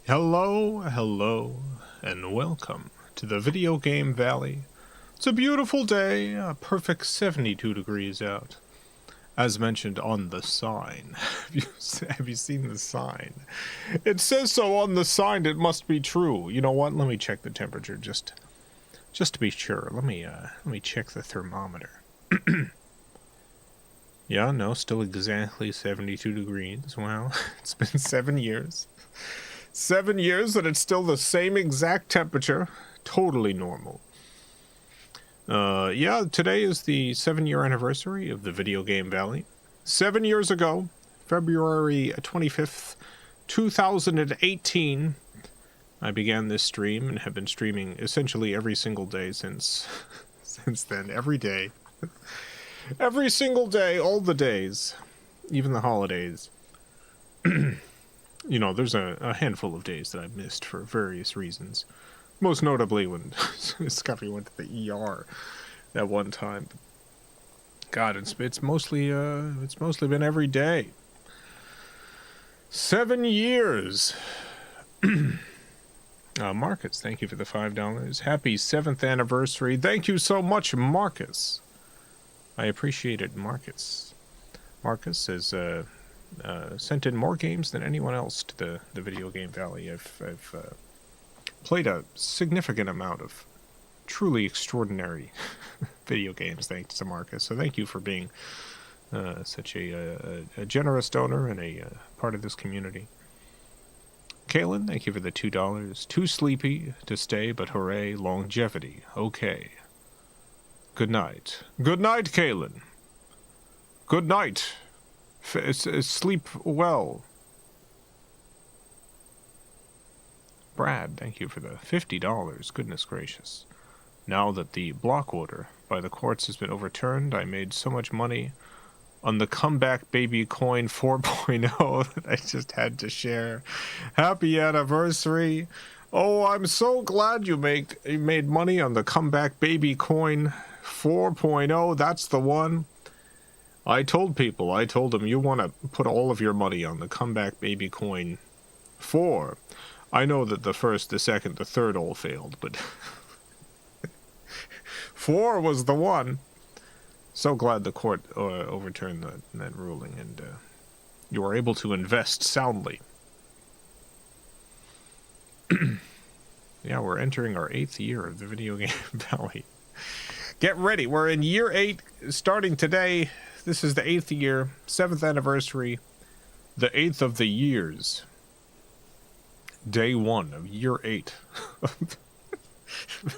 Hello, hello, and welcome to the Video Game Valley. It's a beautiful day, a perfect 72 degrees out. As mentioned on the sign. Have you seen the sign? It says so on the sign, it must be true. You know what? Let me check the temperature just to be sure. Let me check the thermometer. Yeah, no, still exactly 72 degrees. Wow, it's been 7 years. 7 years and it's still the same exact temperature. Totally normal. Yeah, today is the 7-year anniversary of the Video Game Valley. 7 years ago, February 25th, 2018, I began this stream and have been streaming essentially every single day since then. Every day. Every single day, all the days. Even the holidays. You know, there's a handful of days that I've missed for various reasons. Most notably when Scuffy went to the ER that one time. God, it's mostly been every day. 7 years. Marcus, thank you for the $5. Happy 7th anniversary. Thank you so much, Marcus. I appreciate it, Marcus. Marcus has sent in more games than anyone else to the Video Game Valley. I've played a significant amount of truly extraordinary video games thanks to Marcus. So thank you for being such a generous donor and a part of this community. Kaylin, thank you for the $2. Too sleepy to stay, but hooray, longevity. Okay. Good night. Good night, Kaylin. Good night. Sleep well. Brad, thank you for the $50. Goodness gracious. Now that the block order by the courts has been overturned, I made so much money on the Comeback Baby Coin 4.0 that I just had to share. Happy anniversary. Oh, I'm so glad you made money on the Comeback Baby Coin 4.0. That's the one. I told them you want to put all of your money on the Comeback Baby Coin 4. I know that the first, the second, the third all failed, but 4 was the one. So glad the court overturned that ruling, and you were able to invest soundly. Yeah, we're entering our 8th year of the Video Game Valley. Get ready, we're in year 8, starting today. This is the 8th year, 7th anniversary, the 8th of the years. Day 1 of year 8 of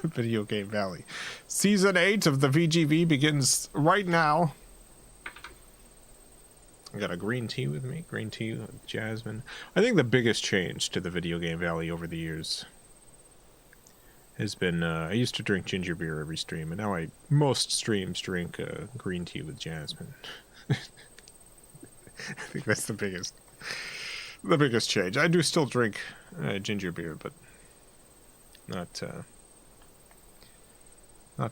Video Game Valley. Season 8 of the VGV begins right now. I got a green tea with me, green tea with jasmine. I think the biggest change to the Video Game Valley over the years has been, I used to drink ginger beer every stream, and now most streams drink green tea with jasmine. I think that's the biggest change. I do still drink ginger beer, but not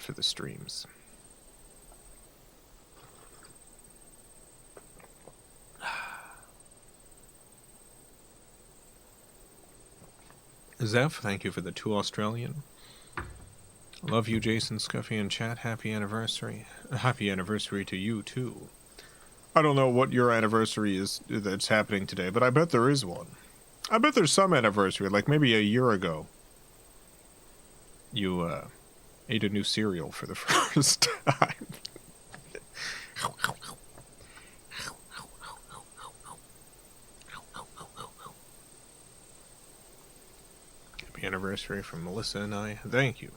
for the streams. Zeph, thank you for the 2 Australian. Love you, Jason, Scuffy, and chat. Happy anniversary. Happy anniversary to you, too. I don't know what your anniversary is that's happening today, but I bet there is one. I bet there's some anniversary, like maybe a year ago. You, ate a new cereal for the first time. Happy anniversary from Melissa and I. Thank you.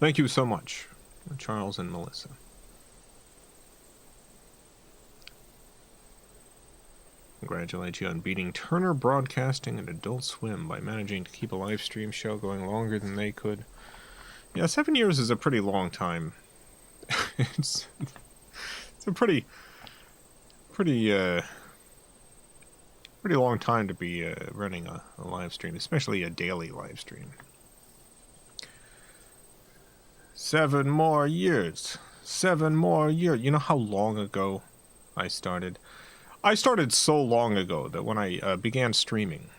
Thank you so much, Charles and Melissa. Congratulate you on beating Turner Broadcasting and Adult Swim by managing to keep a live stream show going longer than they could. Yeah, 7 years is a pretty long time. it's a pretty long time to be running a live stream, especially a daily live stream. 7 more years. 7 more years. You know how long ago I started? I started so long ago that when I began streaming,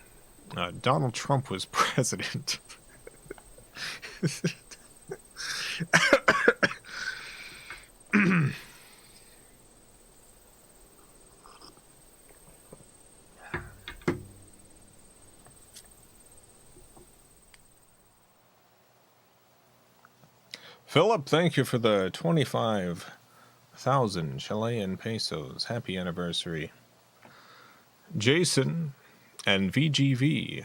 Donald Trump was president. Philip, thank you for the 25,000 Chilean pesos. Happy anniversary. Jason and VGV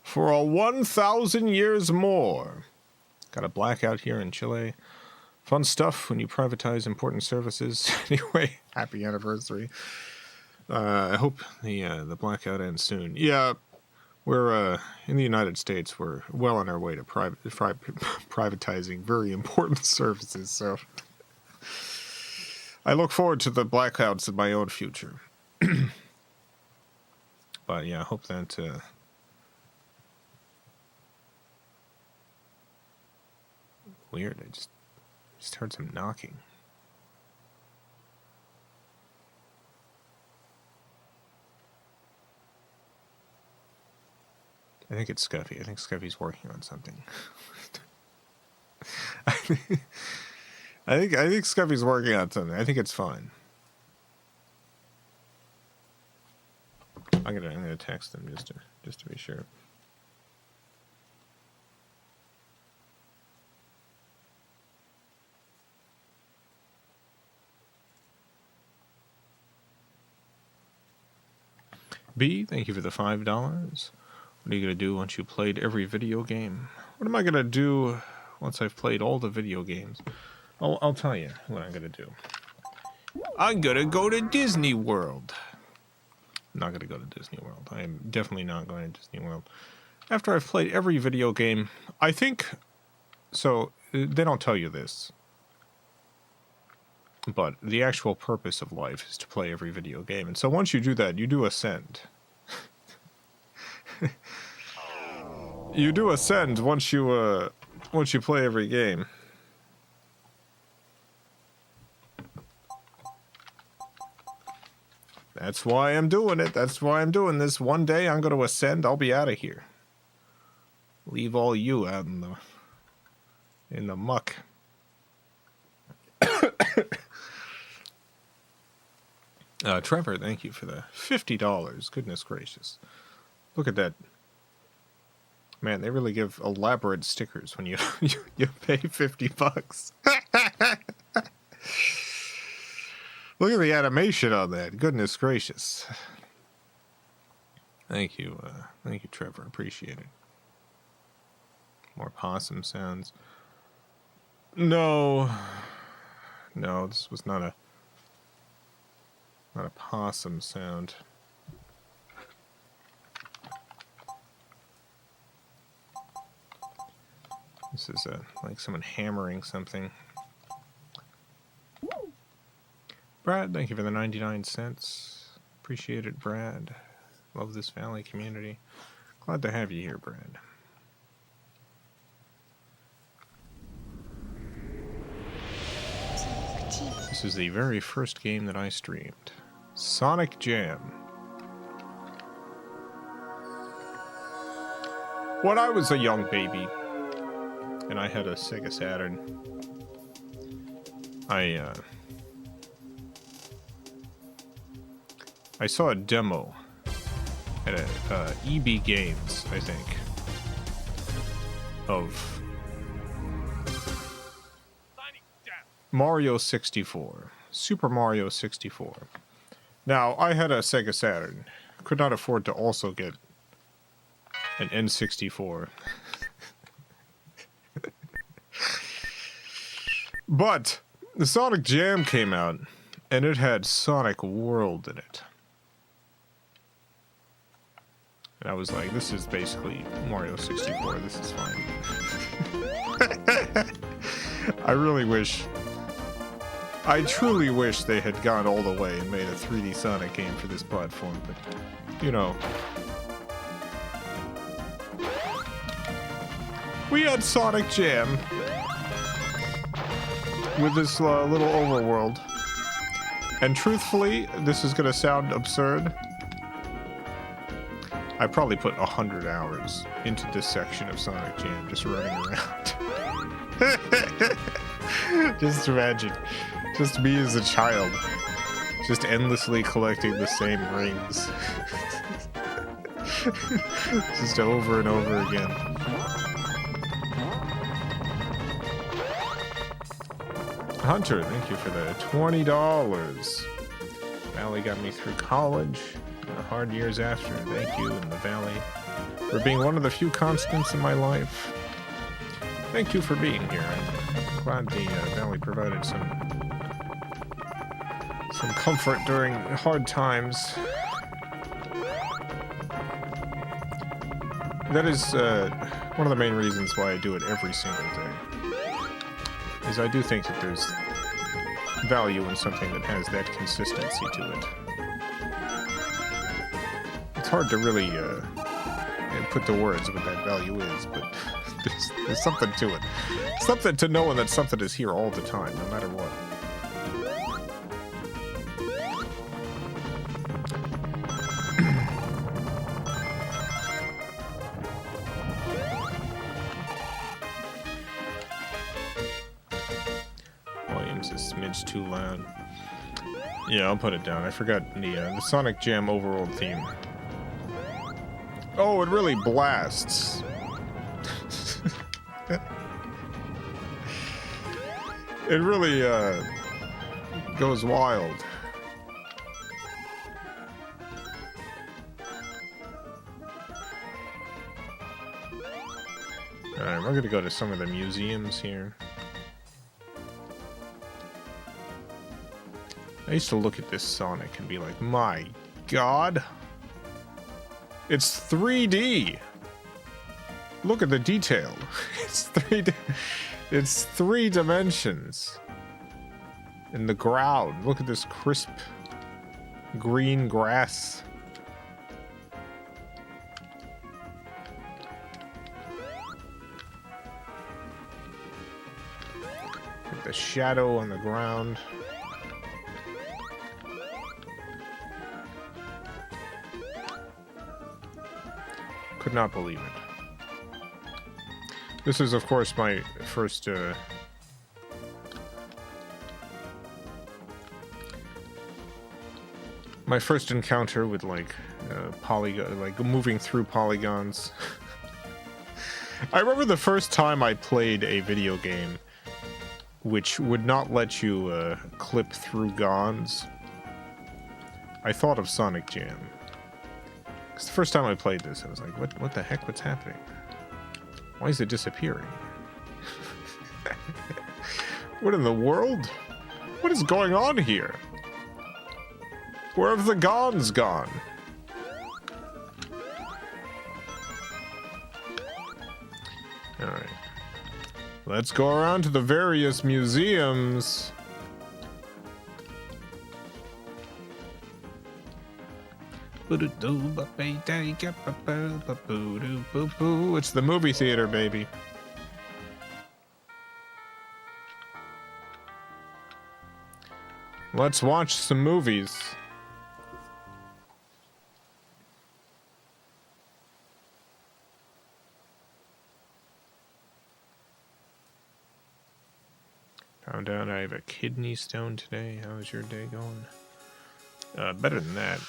for a 1,000 years more. Got a blackout here in Chile. Fun stuff when you privatize important services. Anyway, happy anniversary. I hope the blackout ends soon. Yeah, we're in the United States. We're well on our way to privatizing very important services. So I look forward to the blackouts in my own future. But yeah, I hope that weird. I just heard some knocking. I think it's Scuffy. I think Scuffy's working on something. I think Scuffy's working on something. I think it's fine. I'm gonna text him just to be sure. B, thank you for the $5. What are you gonna do once you played every video game? What am I gonna do once I've played all the video games? I'll tell you what I'm gonna do. I'm gonna go to Disney World. I'm not gonna go to Disney World. I am definitely not going to Disney World. After I've played every video game, I think... So, they don't tell you this. But the actual purpose of life is to play every video game. And so once you do that, you do ascend. You do ascend once you play every game. That's why I'm doing it. That's why I'm doing this. One day I'm going to ascend. I'll be out of here. Leave all you out in the muck. Trevor, thank you for the $50. Goodness gracious. Look at that. Man, they really give elaborate stickers when you pay $50. Look at the animation on that. Goodness gracious. Thank you, Trevor. Appreciate it. More possum sounds. No, this was not a possum sound. This is like someone hammering something. Brad, thank you for the 99 cents. Appreciate it, Brad. Love this Valley community. Glad to have you here, Brad. This is the very first game that I streamed. Sonic Jam. When I was a young baby, and I had a Sega Saturn, I saw a demo at EB Games, I think, of Mario 64, Super Mario 64. Now, I had a Sega Saturn, could not afford to also get an N64. But the Sonic Jam came out, and it had Sonic World in it. And I was like, this is basically Mario 64, this is fine. I truly wish they had gone all the way and made a 3D Sonic game for this platform, but, you know. We had Sonic Jam with this little overworld. And truthfully, this is gonna sound absurd. I probably put 100 hours into this section of Sonic Jam, just running around. Just imagine, just me as a child, just endlessly collecting the same rings. Just over and over again. Hunter, thank you for the $20. Valley got me through college, and the hard years after. Thank you, and the Valley, for being one of the few constants in my life. Thank you for being here. I'm glad the Valley provided some comfort during hard times. That is one of the main reasons why I do it every single day. Is I do think that there's value in something that has that consistency to it. It's hard to really put to words what that value is, but there's something to it. Something to knowing that something is here all the time, no matter what. It's too loud. Yeah, I'll put it down. I forgot the Sonic Jam overworld theme. Oh, it really blasts. It really goes wild. Alright, we're gonna go to some of the museums here. I used to look at this Sonic and be like, my God, it's 3D. Look at the detail. It's 3D. It's 3 dimensions. In the ground, look at this crisp green grass. Look at the shadow on the ground. Could not believe it. This is, of course, my first encounter with like polygon, like moving through polygons. I remember the first time I played a video game which would not let you clip through gons. I thought of Sonic Jam. Because the first time I played this, I was like, what the heck? What's happening? Why is it disappearing? What in the world? What is going on here? Where have the gons gone? Alright. Let's go around to the various museums. It's the movie theater, baby. Let's watch some movies. Found out I have a kidney stone today. How's your day going? Better than that.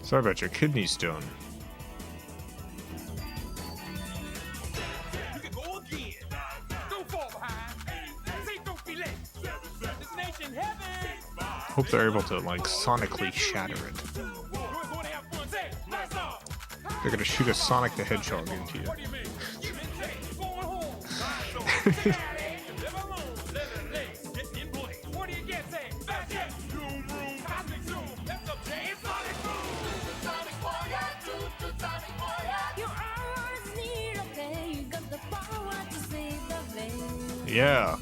Sorry about your kidney stone. Hope they're able to, like, sonically shatter it. They're gonna shoot a Sonic the Hedgehog into you. Yeah.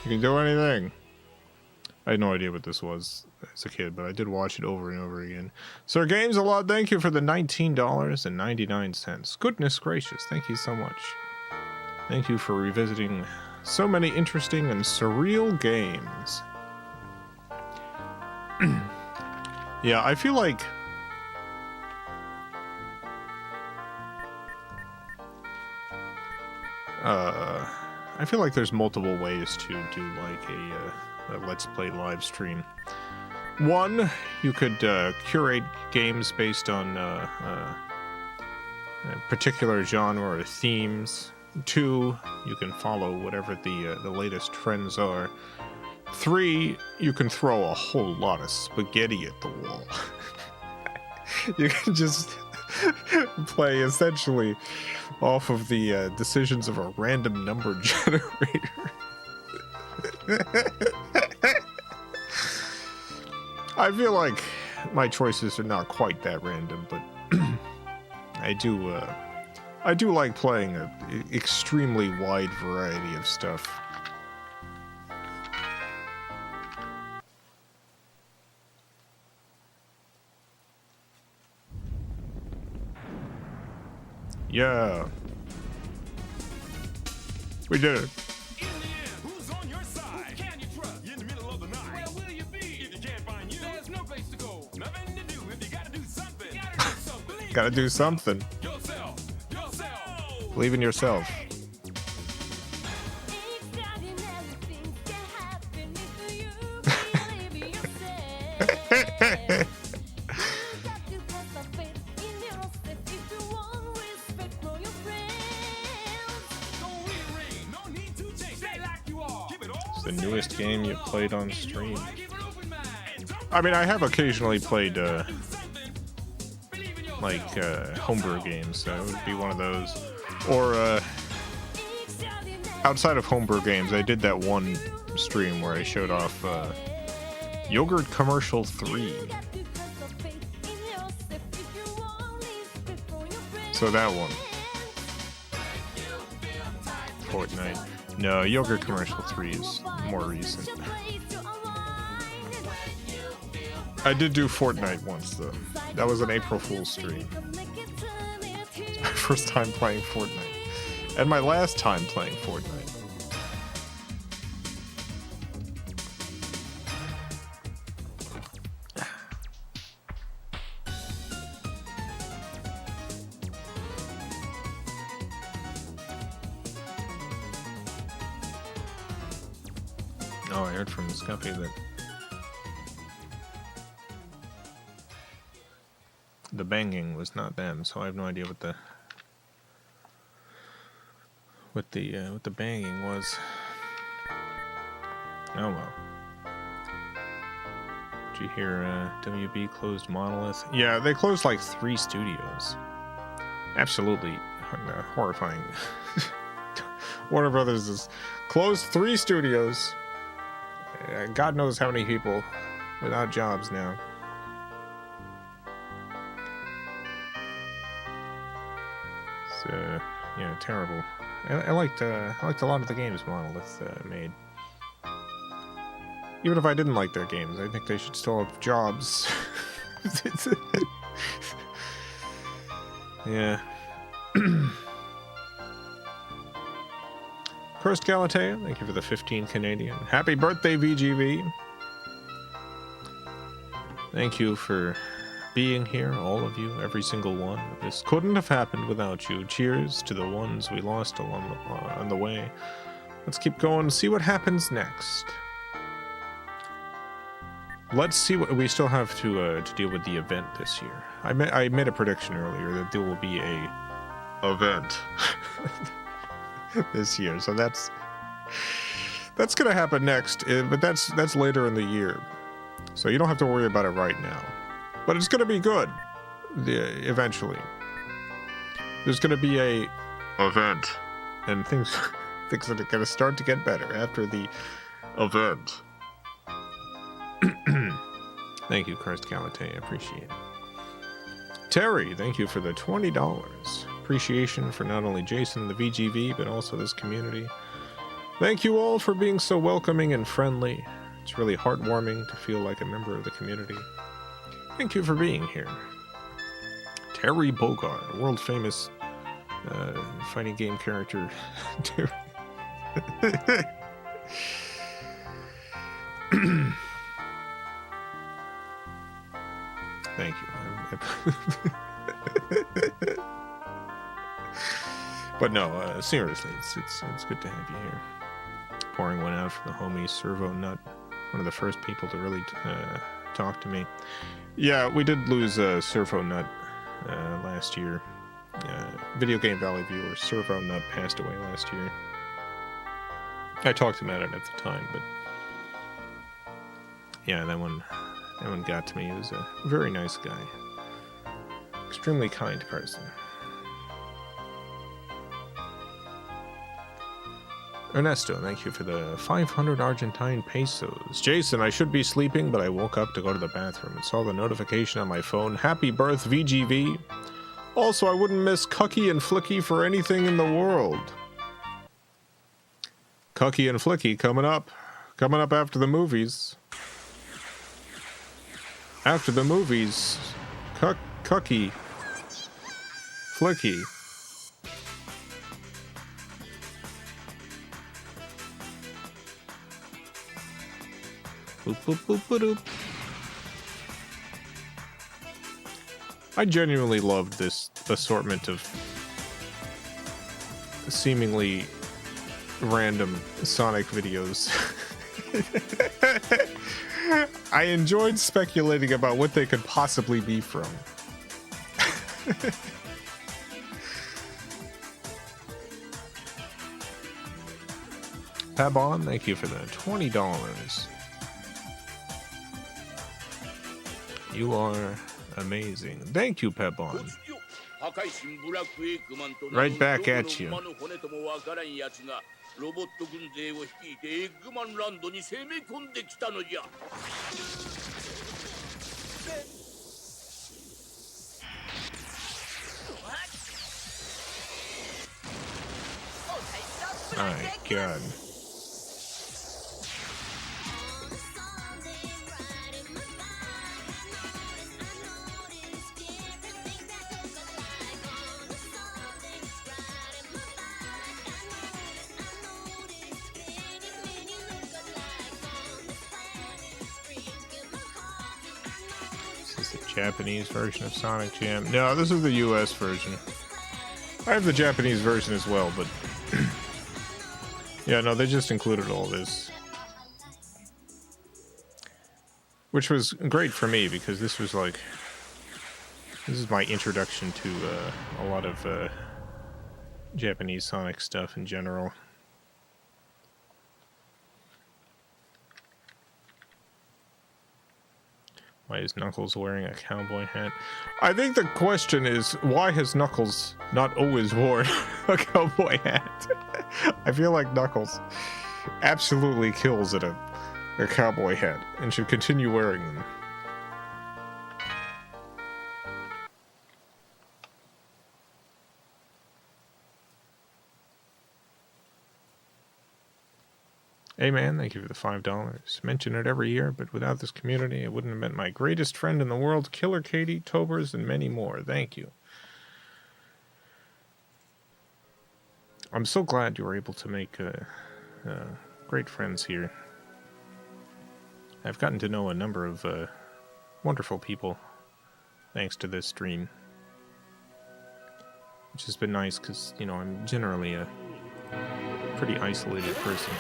You can do anything. I had no idea what this was as a kid, but I did watch it over and over again. Sir Games a lot, thank you for the $19.99. Goodness gracious, thank you so much. Thank you for revisiting so many interesting and surreal games. Yeah, I feel like... there's multiple ways to do like a Let's Play live stream. One, you could curate games based on a particular genre or themes. Two, you can follow whatever the latest trends are. Three, you can throw a whole lot of spaghetti at the wall. You can just play essentially off of the decisions of a random number generator. I feel like my choices are not quite that random, but I do like playing an extremely wide variety of stuff. Yeah. We did it. In the end, who's on your side? Who can you trust? In the middle of the night. Where will you be? If you can't find you, there's no place to go. Nothing to do. If you gotta do something, you gotta do something. Gotta do something. Yourself. Believe in yourself. The newest game you played on stream. I mean, I have occasionally played homebrew games, so it would be one of those. Or outside of homebrew games, I did that one stream where I showed off Yogurt Commercial 3. So that one. Fortnite. No, Yogurt Commercial 3 is more recent. I did do Fortnite once, though. That was an April Fool's stream. It's my first time playing Fortnite. And my last time playing Fortnite. Oh, I heard from Scuffy that the banging was not them, so I have no idea what the banging was. Oh well. Did you hear WB closed Monolith? Yeah, they closed like 3 studios. Absolutely horrifying. Warner Brothers has closed 3 studios. God knows how many people without jobs now. It's yeah, terrible. I liked a lot of the games Monolith made. Even if I didn't like their games, I think they should still have jobs. Yeah. Cursed Galatea, thank you for the 15 Canadian. Happy birthday, VGV. Thank you for being here, all of you, every single one. This couldn't have happened without you. Cheers to the ones we lost on the way. Let's keep going and see what happens next. Let's see what we still have to deal with the event this year. I made a prediction earlier that there will be a event this year, so that's gonna happen next. But that's later in the year, so you don't have to worry about it right now. But it's gonna be good. Eventually, there's gonna be a event, and things are gonna start to get better after the event. Thank you, Cursed Galatea. Appreciate it. Terry, thank you for the $20. Appreciation for not only Jason and the VGV, but also this community. Thank you all for being so welcoming and friendly. It's really heartwarming to feel like a member of the community. Thank you for being here. Terry Bogard, world famous fighting game character. Thank you. But no, seriously, it's good to have you here. Pouring one out for the homie Servo Nut, one of the first people to really talk to me. Yeah, we did lose Servo Nut last year. Video Game Valley viewer Servo Nut passed away last year. I talked about it at the time, but yeah, that one got to me. He was a very nice guy, extremely kind person. Ernesto, thank you for the 500 Argentine pesos. Jason, I should be sleeping, but I woke up to go to the bathroom and saw the notification on my phone. Happy birth, VGV. Also, I wouldn't miss Cucky and Flicky for anything in the world. Cucky and Flicky coming up after the movies. After the movies, Cucky, Flicky. Boop, boop, boop, boop, boop. I genuinely loved this assortment of seemingly random Sonic videos. I enjoyed speculating about what they could possibly be from. Pabon, thank you for the $20. You are amazing. Thank you, Pebon. Right back at you. My God. Japanese version of Sonic Jam. No, this is the US version. I have the Japanese version as well, but yeah, no, they just included all this. Which was great for me because this was like, this is my introduction to a lot of Japanese Sonic stuff in general. Why is Knuckles wearing a cowboy hat? I think the question is, why has Knuckles not always worn a cowboy hat? I feel like Knuckles absolutely kills at a cowboy hat and should continue wearing them. Hey man, thank you for the $5. Mention it every year, but without this community, I wouldn't have met my greatest friend in the world, Killer Katie, Tobers, and many more. Thank you. I'm so glad you were able to make great friends here. I've gotten to know a number of wonderful people thanks to this stream. Which has been nice because, you know, I'm generally a pretty isolated person.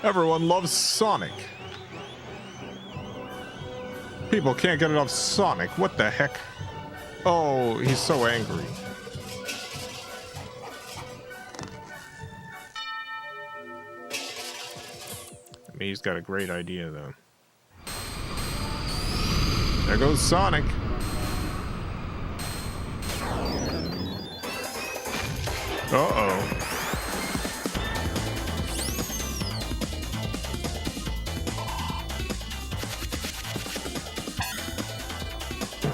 Everyone loves Sonic. People can't get enough Sonic. What the heck? Oh, he's so angry. I mean, he's got a great idea, though. There goes Sonic. Uh-oh.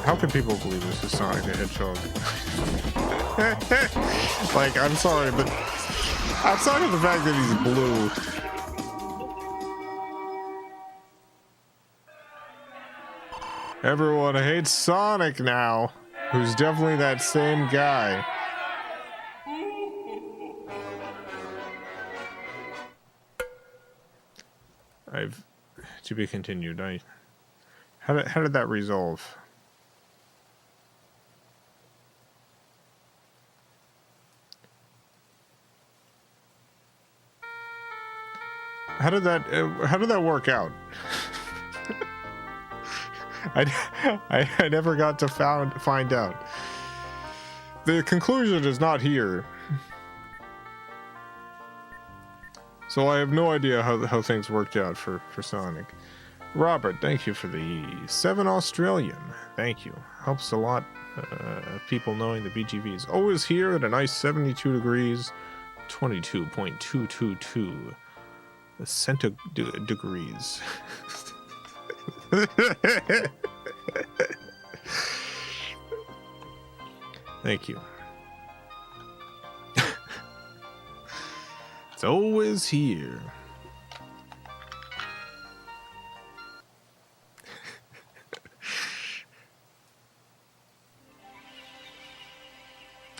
How can people believe this is Sonic the Hedgehog? Like, I'm sorry, but outside of the fact that he's blue. Everyone hates Sonic now, who's definitely that same guy. To be continued. How did that resolve? How did that work out? I never got to find out. The conclusion is not here. So I have no idea how things worked out for Sonic. Robert, thank you for the 7 Australian. Thank you. Helps a lot. People knowing the VGV is always here at a nice 72 degrees, 22.222 degrees. Thank you. It's always here.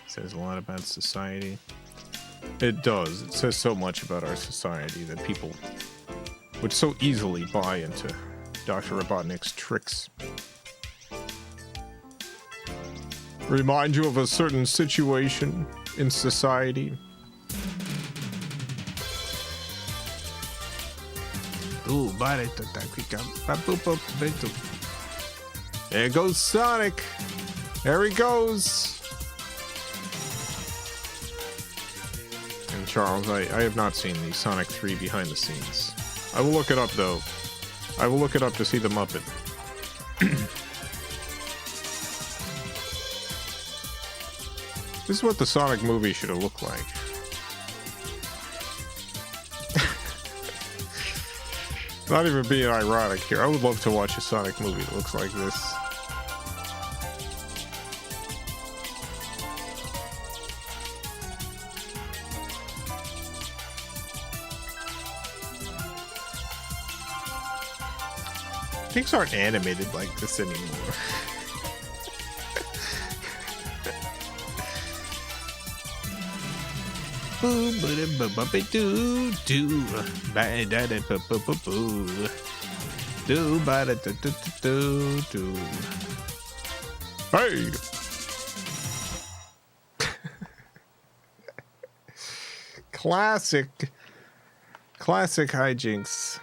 Says a lot about society. It does. It says so much about our society that people would so easily buy into Dr. Robotnik's tricks. Remind you of a certain situation in society. There goes Sonic. There he goes. And Charles, I have not seen the Sonic 3 behind the scenes. I will look it up though. I will look it up to see the Muppet. This is what the Sonic movie should have looked like. Not even being ironic here. I would love to watch a Sonic movie that looks like this. Things aren't animated like this anymore. Hey! Classic hijinks.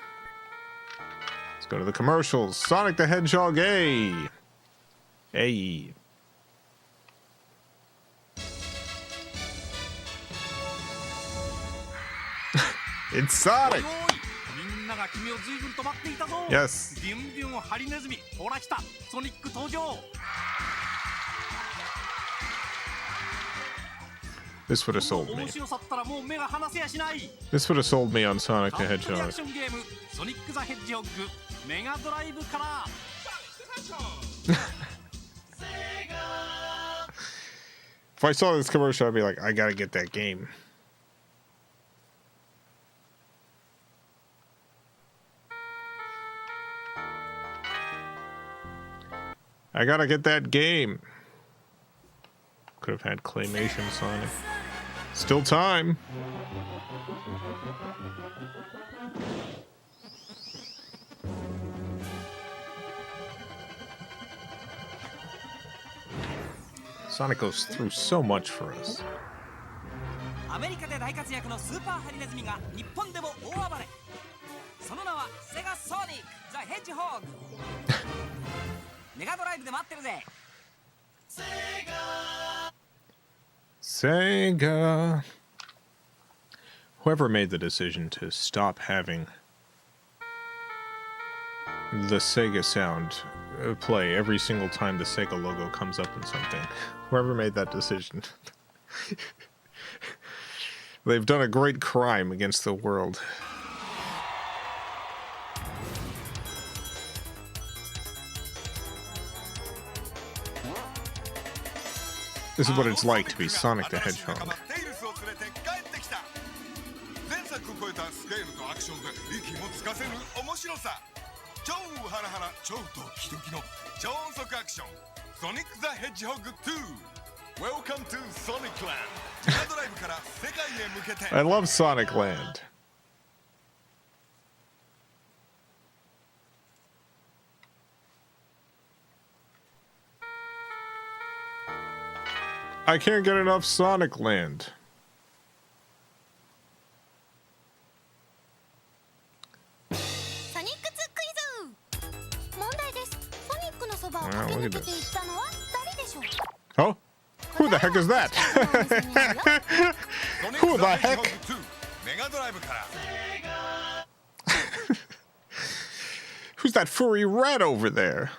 Let's go to the commercials. Sonic the Hedgehog, hey! Hey. It's Sonic! Yes. This would have sold me. This would have sold me on Sonic the Hedgehog. If I saw this commercial, I'd be like, I gotta get that game. I gotta get that game. Could have had claymation Sonic. Still time. Sonic goes through so much for us. アメリカで大活躍のスーパーハリネズミが日本でも大暴れ。その名はセガソニック・ザ・ヘッジホーグ。メガドライブで待ってるぜ。Sega. Whoever made the decision to stop having the Sega sound play every single time the Sega logo comes up in something. Whoever made that decision. They've done a great crime against the world. This is what it's like to be Sonic the Hedgehog. 前作を超えたスケールとアクションで息もつかせぬ面白さ。超ハラハラ超ドキドキの超音速アクション。ソニック・ザ・ヘッジホッグ2。Welcome to Sonic Land。メガドライブから世界へ向けて。I love Sonic Land. I can't get enough Sonic Land. ソニックツクイズ。問題です。ソニックのそばを Wow, 駆け look 抜 at けていっ this. たのは誰でしょう。 Oh? Who the heck is that? Who the heck? メガドライブから。 Who's that furry rat over there?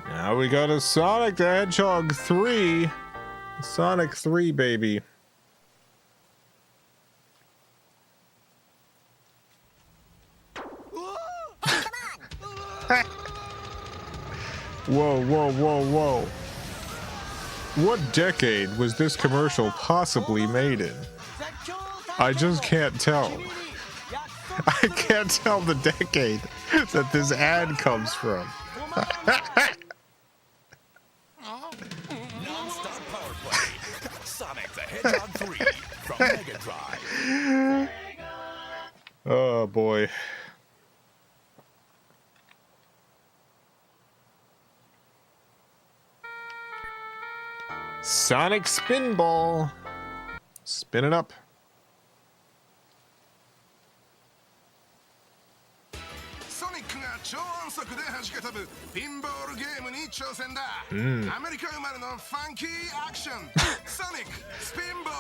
Now we go to Sonic the Hedgehog 3. Sonic 3, baby. Whoa, whoa, whoa, whoa. What decade was this commercial possibly made in? I just can't tell. I can't tell the decade that this ad comes from. Non-stop power play. Sonic the Hedgehog 3 from Mega Drive. Oh boy. Sonic Spinball. Spin it up. ソニックが超音速で弾け飛ぶピンボールゲームに挑戦だ。アメリカ生まれのファンキーアクション。ソニックスピンボー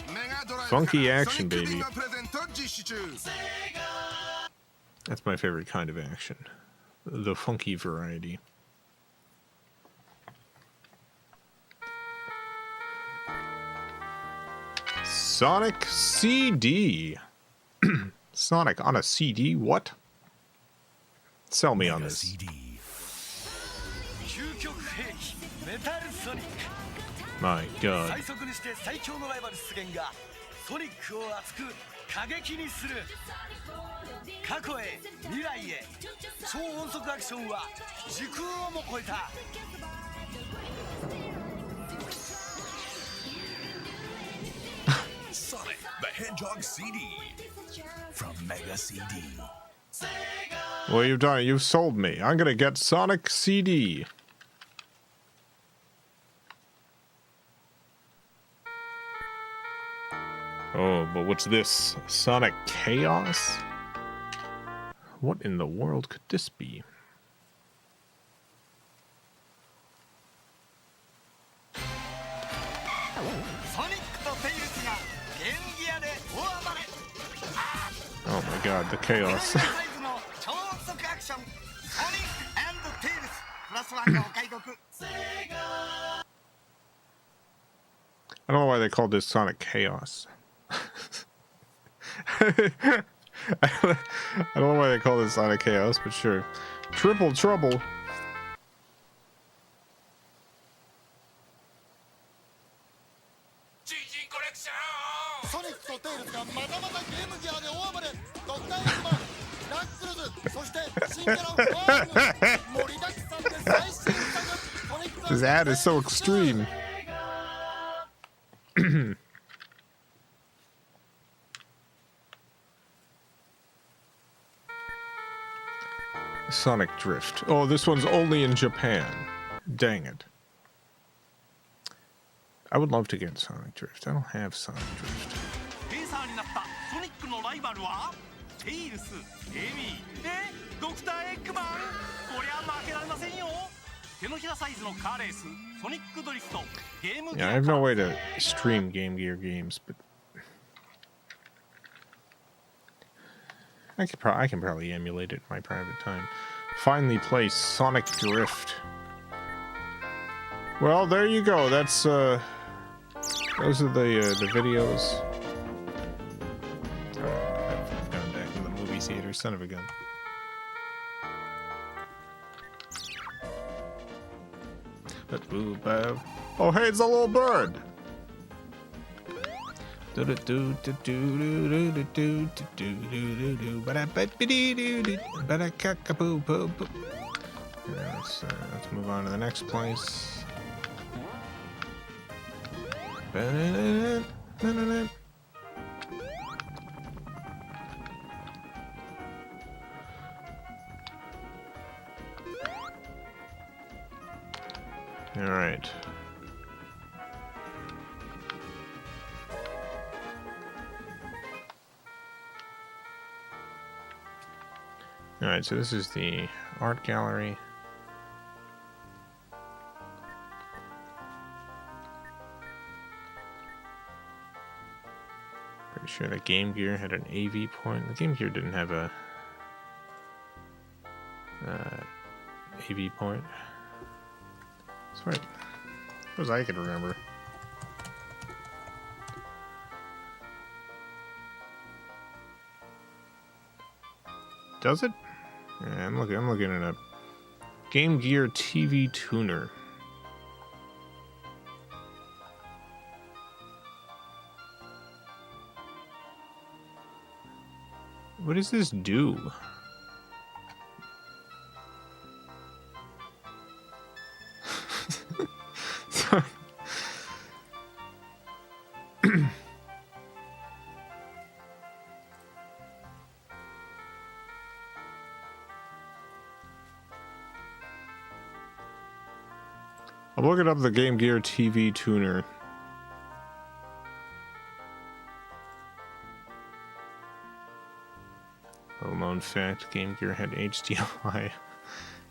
ル。メガドライブから Funky action, ソニック baby. ビンゴプレゼント実施中。 That's my favorite kind of action. The funky variety. Sonic CD. Sonic on a CD? What? Sell me on this. 究極兵器メタルソニック。 My god. 最速にして最強のライバル出現がソニックを熱く過激にする。過去へ未来へ超音速アクションは時空をも超えた。 Sonic the Hedgehog CD from Mega CD. Well, you've done it. You've sold me. I'm gonna get Sonic CD. Oh, but what's this? Sonic Chaos? What in the world could this be? ソニックとテイルスがゲームギアで大暴れ。 Oh my god, the chaos. サイズの超音速アクションソニック&テイルスプラスワンのお買い得。 I don't know why they called this Sonic Chaos. I don't know why they call this Sonic Chaos, but sure. Triple Trouble. ソニックとテイルズがまたまたゲームギアで大暴れ。ドクターエッグマン、ラックルズ、そして新キャラファーム。盛りだくさんで最新作。ソニック This ad is so extreme. Sonic Drift. Oh, this one's only in Japan. Dang it. I would love to get Sonic Drift. I don't have Sonic Drift. ペーサーになったソニックのライバルはテイルス、エミー、ドクターエッグマン。こりゃ負けられませんよ。手のひらサイズのカーレース、ソニックドリフト、ゲームギ Yeah, ア I have no way to stream Game Gear games, but I can probably emulate it in my private time. Finally play Sonic Drift. Well, there you go. That's those are the videos. Oh, I've gone back in the movie theater. Son of a gun. Oh, hey, it's a little bird. Let's move on to the next place. All right. All right, so this is the art gallery. Pretty sure the Game Gear had an AV point. The Game Gear didn't have a AV point. That's right. As far as I can remember. Does it? Yeah, I'm looking at a Game Gear TV tuner. What does this do? I'm looking up the Game Gear TV tuner. Little known fact, Game Gear had HDMI.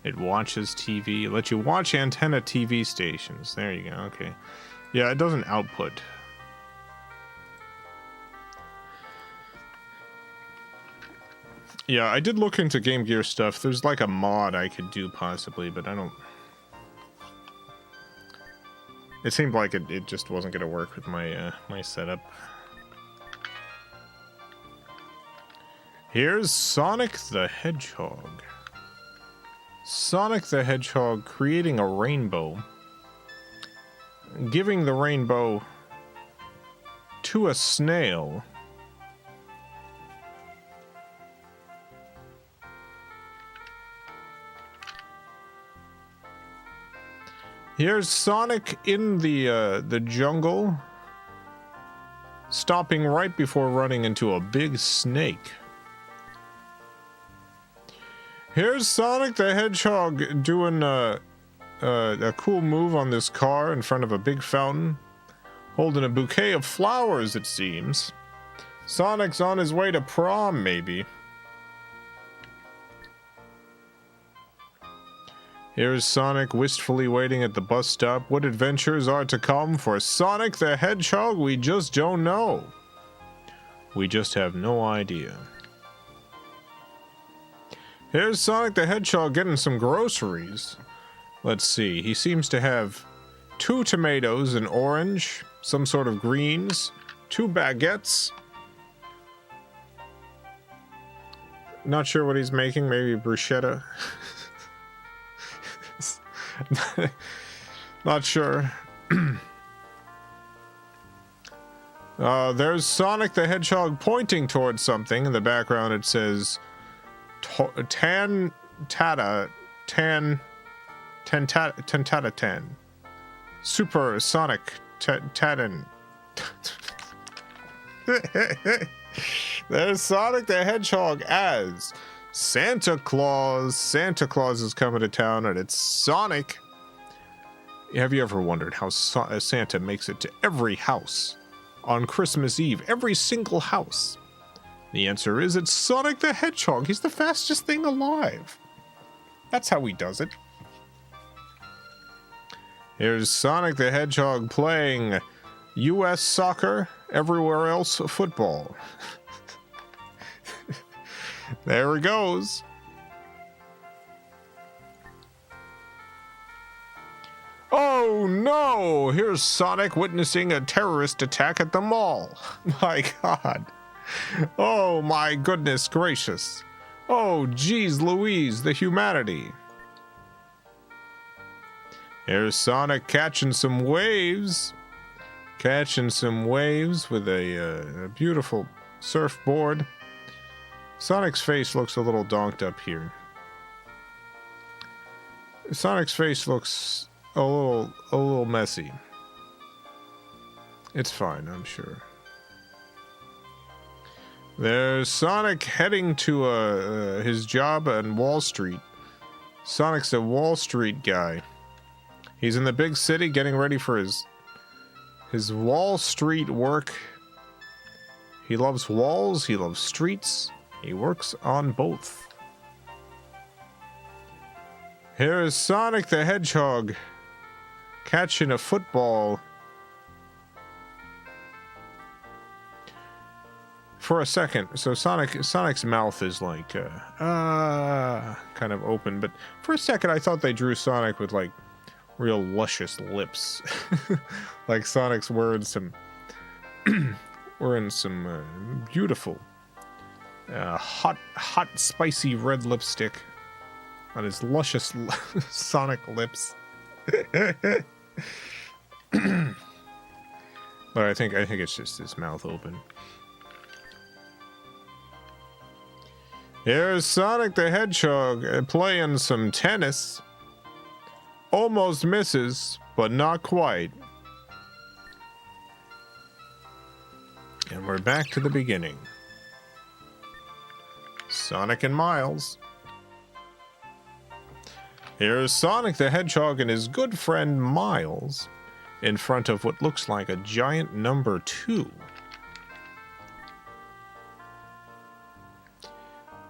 It watches TV. It lets you watch antenna TV stations. There you go, okay. Yeah, it doesn't output. Yeah, I did look into Game Gear stuff. There's like a mod I could do possibly, but I don't... It seemed like it just wasn't going to work with my my setup. Here's Sonic the Hedgehog. Sonic the Hedgehog creating a rainbow, giving the rainbow to a snail. Here's Sonic in the jungle, stopping right before running into a big snake. Here's Sonic the Hedgehog doing a cool move on this car in front of a big fountain, holding a bouquet of flowers, it seems. Sonic's on his way to prom, maybe. Here's Sonic wistfully waiting at the bus stop. What adventures are to come for Sonic the Hedgehog? We just don't know. We just have no idea. Here's Sonic the Hedgehog getting some groceries. Let's see. He seems to have 2 tomatoes, an orange, some sort of greens, 2 baguettes. Not sure what he's making. Maybe bruschetta. Not sure. There's Sonic the Hedgehog pointing towards something. In the background it says Tan Super Sonic Taden. There's Sonic the Hedgehog as Santa Claus. Santa Claus is coming to town, and it's Sonic. Have you ever wondered how Santa makes it to every house on Christmas Eve? Every single house. The answer is it's Sonic the Hedgehog. He's the fastest thing alive. That's how he does it. Here's Sonic the Hedgehog playing U.S. soccer, everywhere else football. There he goes. Oh no! Here's Sonic witnessing a terrorist attack at the mall. My God. Oh my goodness gracious. Oh geez Louise, the humanity. Here's Sonic catching some waves. Catching some waves with a beautiful surfboard. Sonic's face looks a little donked up here. Sonic's face looks a little messy. It's fine, I'm sure. There's Sonic heading to his job on Wall Street. Sonic's a Wall Street guy. He's in the big city getting ready for his Wall Street work. He loves walls, he loves streets. He works on both. Here is Sonic the Hedgehog catching a football. For a second, so Sonic's mouth is like kind of open, but for a second I thought they drew Sonic with like real luscious lips. Like Sonic's wearing some beautiful hot spicy red lipstick on his luscious Sonic lips. But I think it's just his mouth open. Here's Sonic the Hedgehog playing some tennis. Almost misses, but not quite. And we're back to the beginning. Sonic and Miles. Here's Sonic the Hedgehog and his good friend Miles in front of what looks like a giant number 2.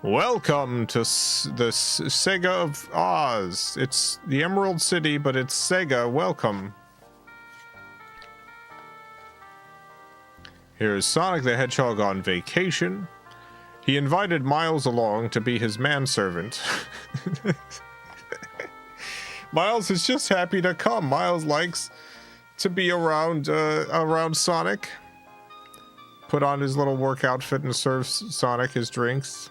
Welcome to the Sega of Oz. It's the Emerald City, but it's Sega. Welcome. Here's Sonic the Hedgehog on vacation. He invited Miles along to be his manservant. Miles is just happy to come. Miles likes to be around Sonic. Put on his little work outfit and serve Sonic his drinks.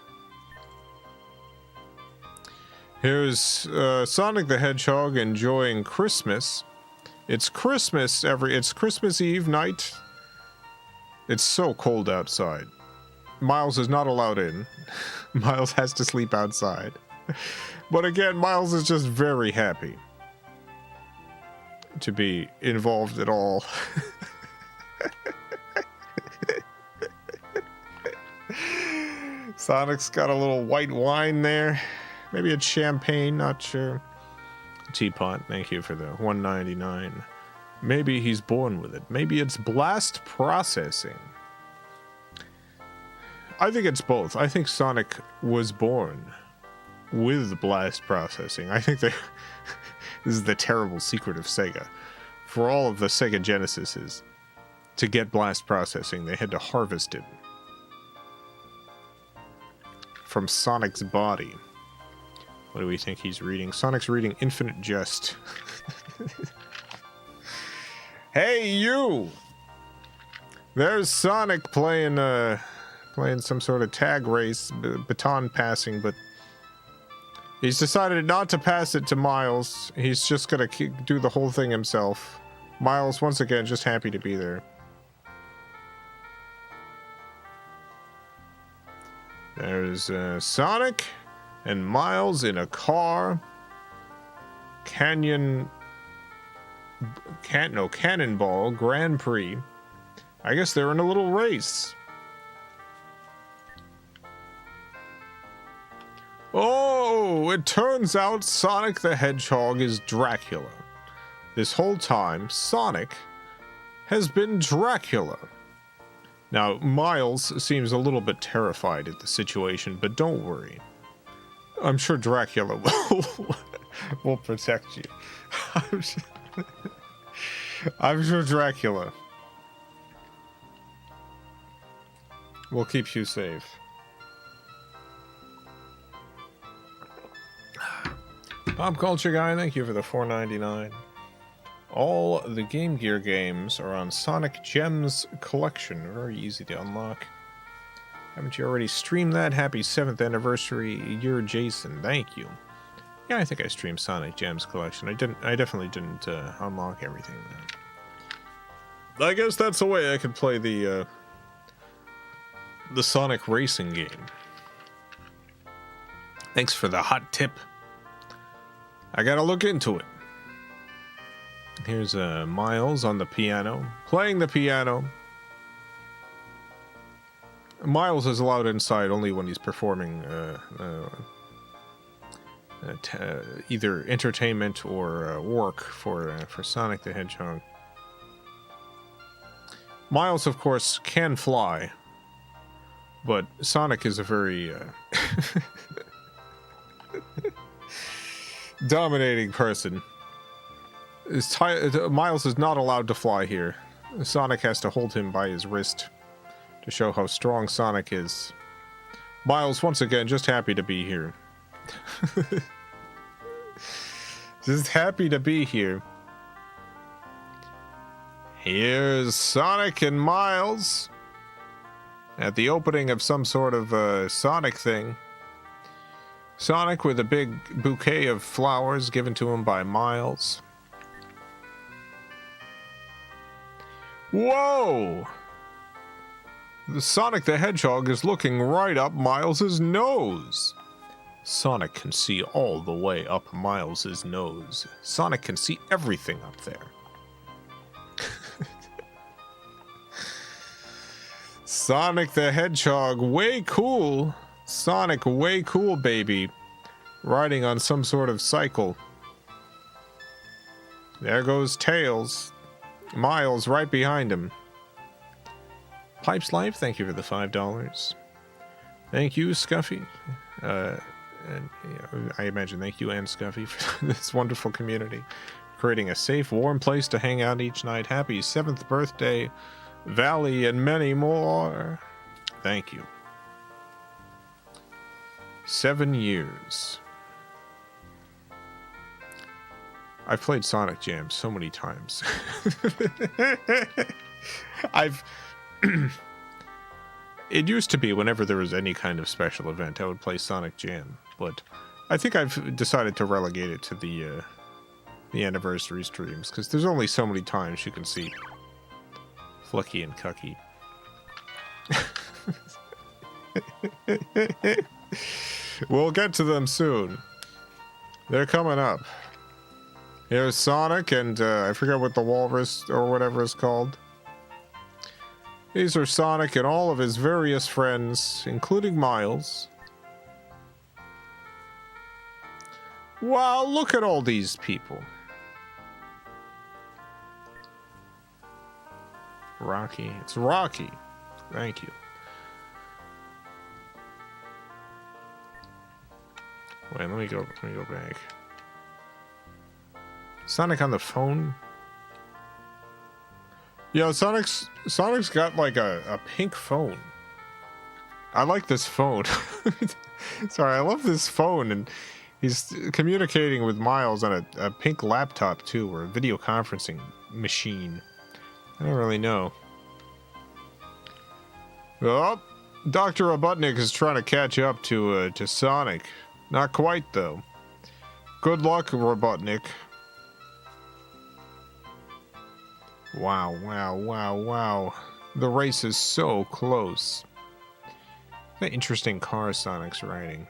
Here's Sonic the Hedgehog enjoying Christmas. It's Christmas it's Christmas Eve night. It's so cold outside. Miles is not allowed in. Miles has to sleep outside. But again, Miles is just very happy to be involved at all. Sonic's got a little white wine there. Maybe it's champagne, not sure. Teapot, thank you for the $1.99. Maybe he's born with it. Maybe it's blast processing. I think it's both. I think Sonic was born with blast processing. I think this is the terrible secret of Sega. For all of the Sega Genesises, to get blast processing, they had to harvest it from Sonic's body. What do we think he's reading? Sonic's reading Infinite Jest. Hey, you! There's Sonic playing some sort of tag race, baton passing, but he's decided not to pass it to Miles. He's just gonna do the whole thing himself. Miles, once again, just happy to be there. There's Sonic and Miles in a car. Cannonball Grand Prix. I guess they're in a little race. Oh, it turns out Sonic the Hedgehog is Dracula. This whole time, Sonic has been Dracula. Now, Miles seems a little bit terrified at the situation, but don't worry. I'm sure Dracula will protect you. I'm sure Dracula will keep you safe. Pop Culture Guy, thank you for the $4.99. All the Game Gear games are on Sonic Gems Collection. Very easy to unlock. Haven't you already streamed that? Happy 7th anniversary year, Jason. Thank you. Yeah, I think I streamed Sonic Gems Collection. I definitely didn't unlock everything though. I guess that's the way I could play the Sonic racing game. Thanks for the hot tip. I gotta look into it. Here's Miles on the piano, playing the piano. Miles is allowed inside only when he's performing either entertainment or work for Sonic the Hedgehog. Miles, of course, can fly, but Sonic is a very dominating person. Miles is not allowed to fly here. Sonic has to hold him by his wrist to show how strong Sonic is. Miles, once again, just happy to be here. Just happy to be here. Here's Sonic and Miles at the opening of some sort of Sonic thing. Sonic with a big bouquet of flowers given to him by Miles. Whoa! The Sonic the Hedgehog is looking right up Miles's nose. Sonic can see all the way up Miles's nose. Sonic can see everything up there. Sonic the Hedgehog, way cool. Sonic, way cool, baby. Riding on some sort of cycle. There goes Tails. Miles right behind him. Pipes Life, thank you for the $5. Thank you, Scuffy. And I imagine thank you and Scuffy for this wonderful community. Creating a safe, warm place to hang out each night. Happy 7th birthday, Valley, and many more. Thank you. 7 years. I've played Sonic Jam so many times. It used to be whenever there was any kind of special event, I would play Sonic Jam, but I think I've decided to relegate it to the anniversary streams, because there's only so many times you can see Flucky and Cucky. We'll get to them soon. They're coming up. Here's Sonic and I forget what the walrus or whatever it's called. These are Sonic and all of his various friends, including Miles. Wow, look at all these people. Rocky. It's Rocky. Thank you. Wait, let me go back. Sonic on the phone? Yeah, Sonic's got like a pink phone. I like this phone. Sorry, I love this phone, and he's communicating with Miles on a pink laptop too, or a video conferencing machine. I don't really know. Oh, Dr. Robotnik is trying to catch up to Sonic. Not quite though. Good luck, Robotnik. Wow, wow, wow, wow. The race is so close. What an interesting car Sonic's riding.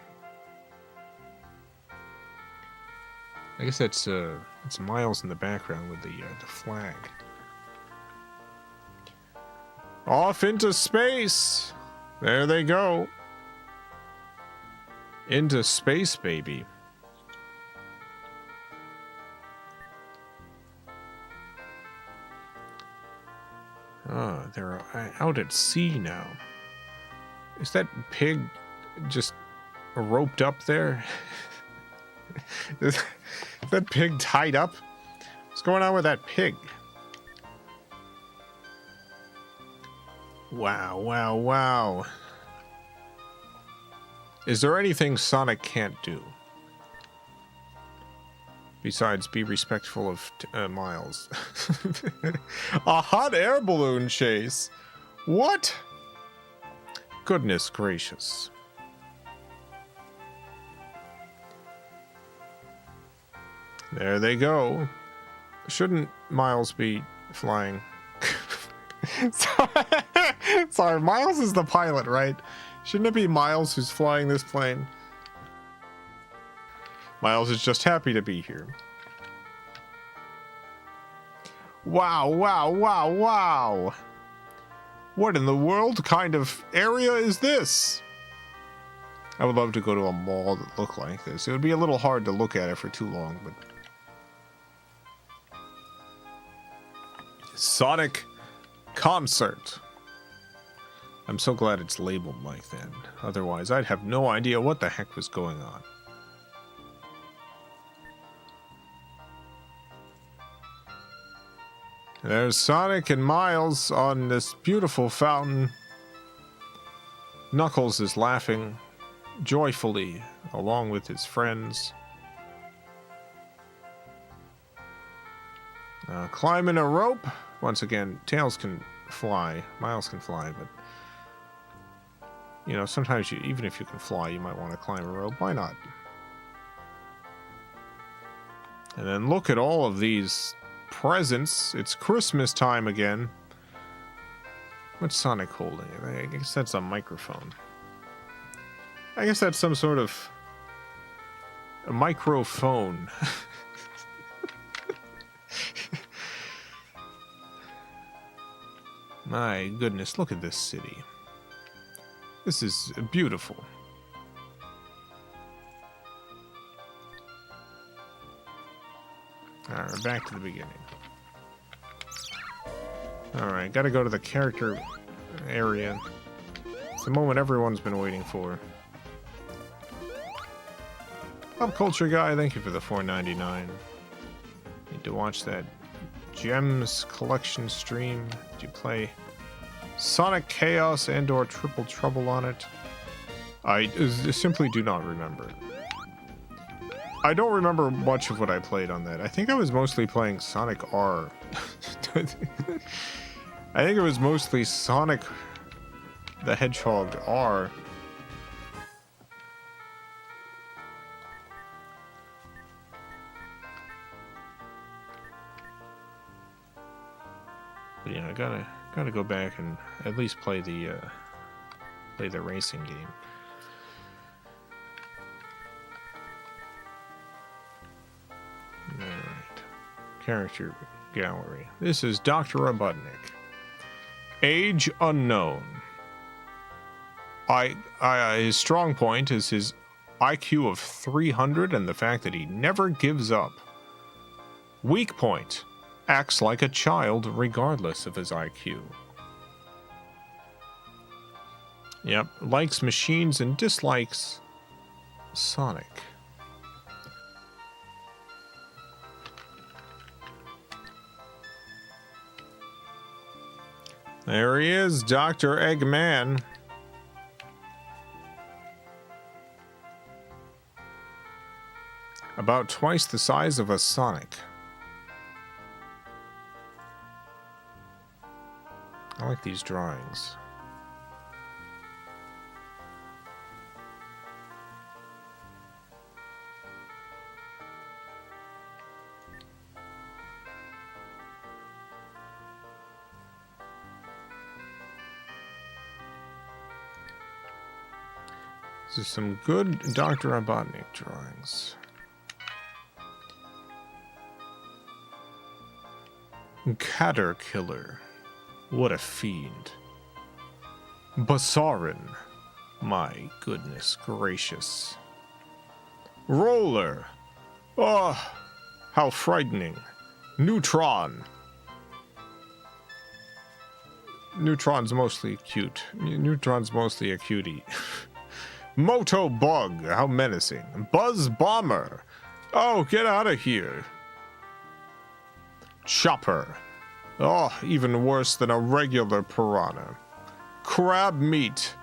I guess it's Miles in the background with the flag. Off into space! There they go. Into space, baby. Oh, they're out at sea now. Is that pig just roped up there? Is that pig tied up? What's going on with that pig? Wow, wow, wow. Is there anything Sonic can't do? Besides, be respectful of Miles. A hot air balloon chase? What? Goodness gracious. There they go. Shouldn't Miles be flying? Sorry, Miles is the pilot, right? Shouldn't it be Miles who's flying this plane? Miles is just happy to be here. Wow, wow, wow, wow. What in the world kind of area is this? I would love to go to a mall that looked like this. It would be a little hard to look at it for too long, but... Sonic Concert. I'm so glad it's labeled like that. Otherwise, I'd have no idea what the heck was going on. There's Sonic and Miles on this beautiful fountain. Knuckles is laughing joyfully along with his friends. Climbing a rope. Once again, Tails can fly. Miles can fly, but... You know, sometimes even if you can fly, you might want to climb a rope. Why not? And then look at all of these presents. It's Christmas time again. What's Sonic holding? I guess that's a microphone. I guess that's some sort of a microphone. My goodness, look at this city. This is beautiful. Alright, we're back to the beginning. Alright, gotta go to the character area. It's the moment everyone's been waiting for. Pop Culture Guy, thank you for the $4.99. Need to watch that Gems collection stream. Did you play Sonic Chaos and or Triple Trouble on it? I simply do not remember. I don't remember much of what I played on that. I think I was mostly playing Sonic R. I think it was mostly Sonic the Hedgehog R. But yeah, I gotta go back and at least play the racing game. Alright. Character gallery. This is Dr. Robotnik. Age unknown. His strong point is his IQ of 300 and the fact that he never gives up. Weak point. Acts like a child regardless of his IQ. Yep, likes machines and dislikes Sonic. There he is, Dr. Eggman. About twice the size of a Sonic. I like these drawings. This is some good Dr. Robotnik drawings. Caterkiller. What a fiend. Basarin. My goodness gracious. Roller. Oh, how frightening. Neutron. Neutron's mostly cute. Neutron's mostly a cutie. Moto Bug. How menacing. Buzz Bomber. Oh, get out of here. Chopper. Oh, even worse than a regular piranha. Crab meat.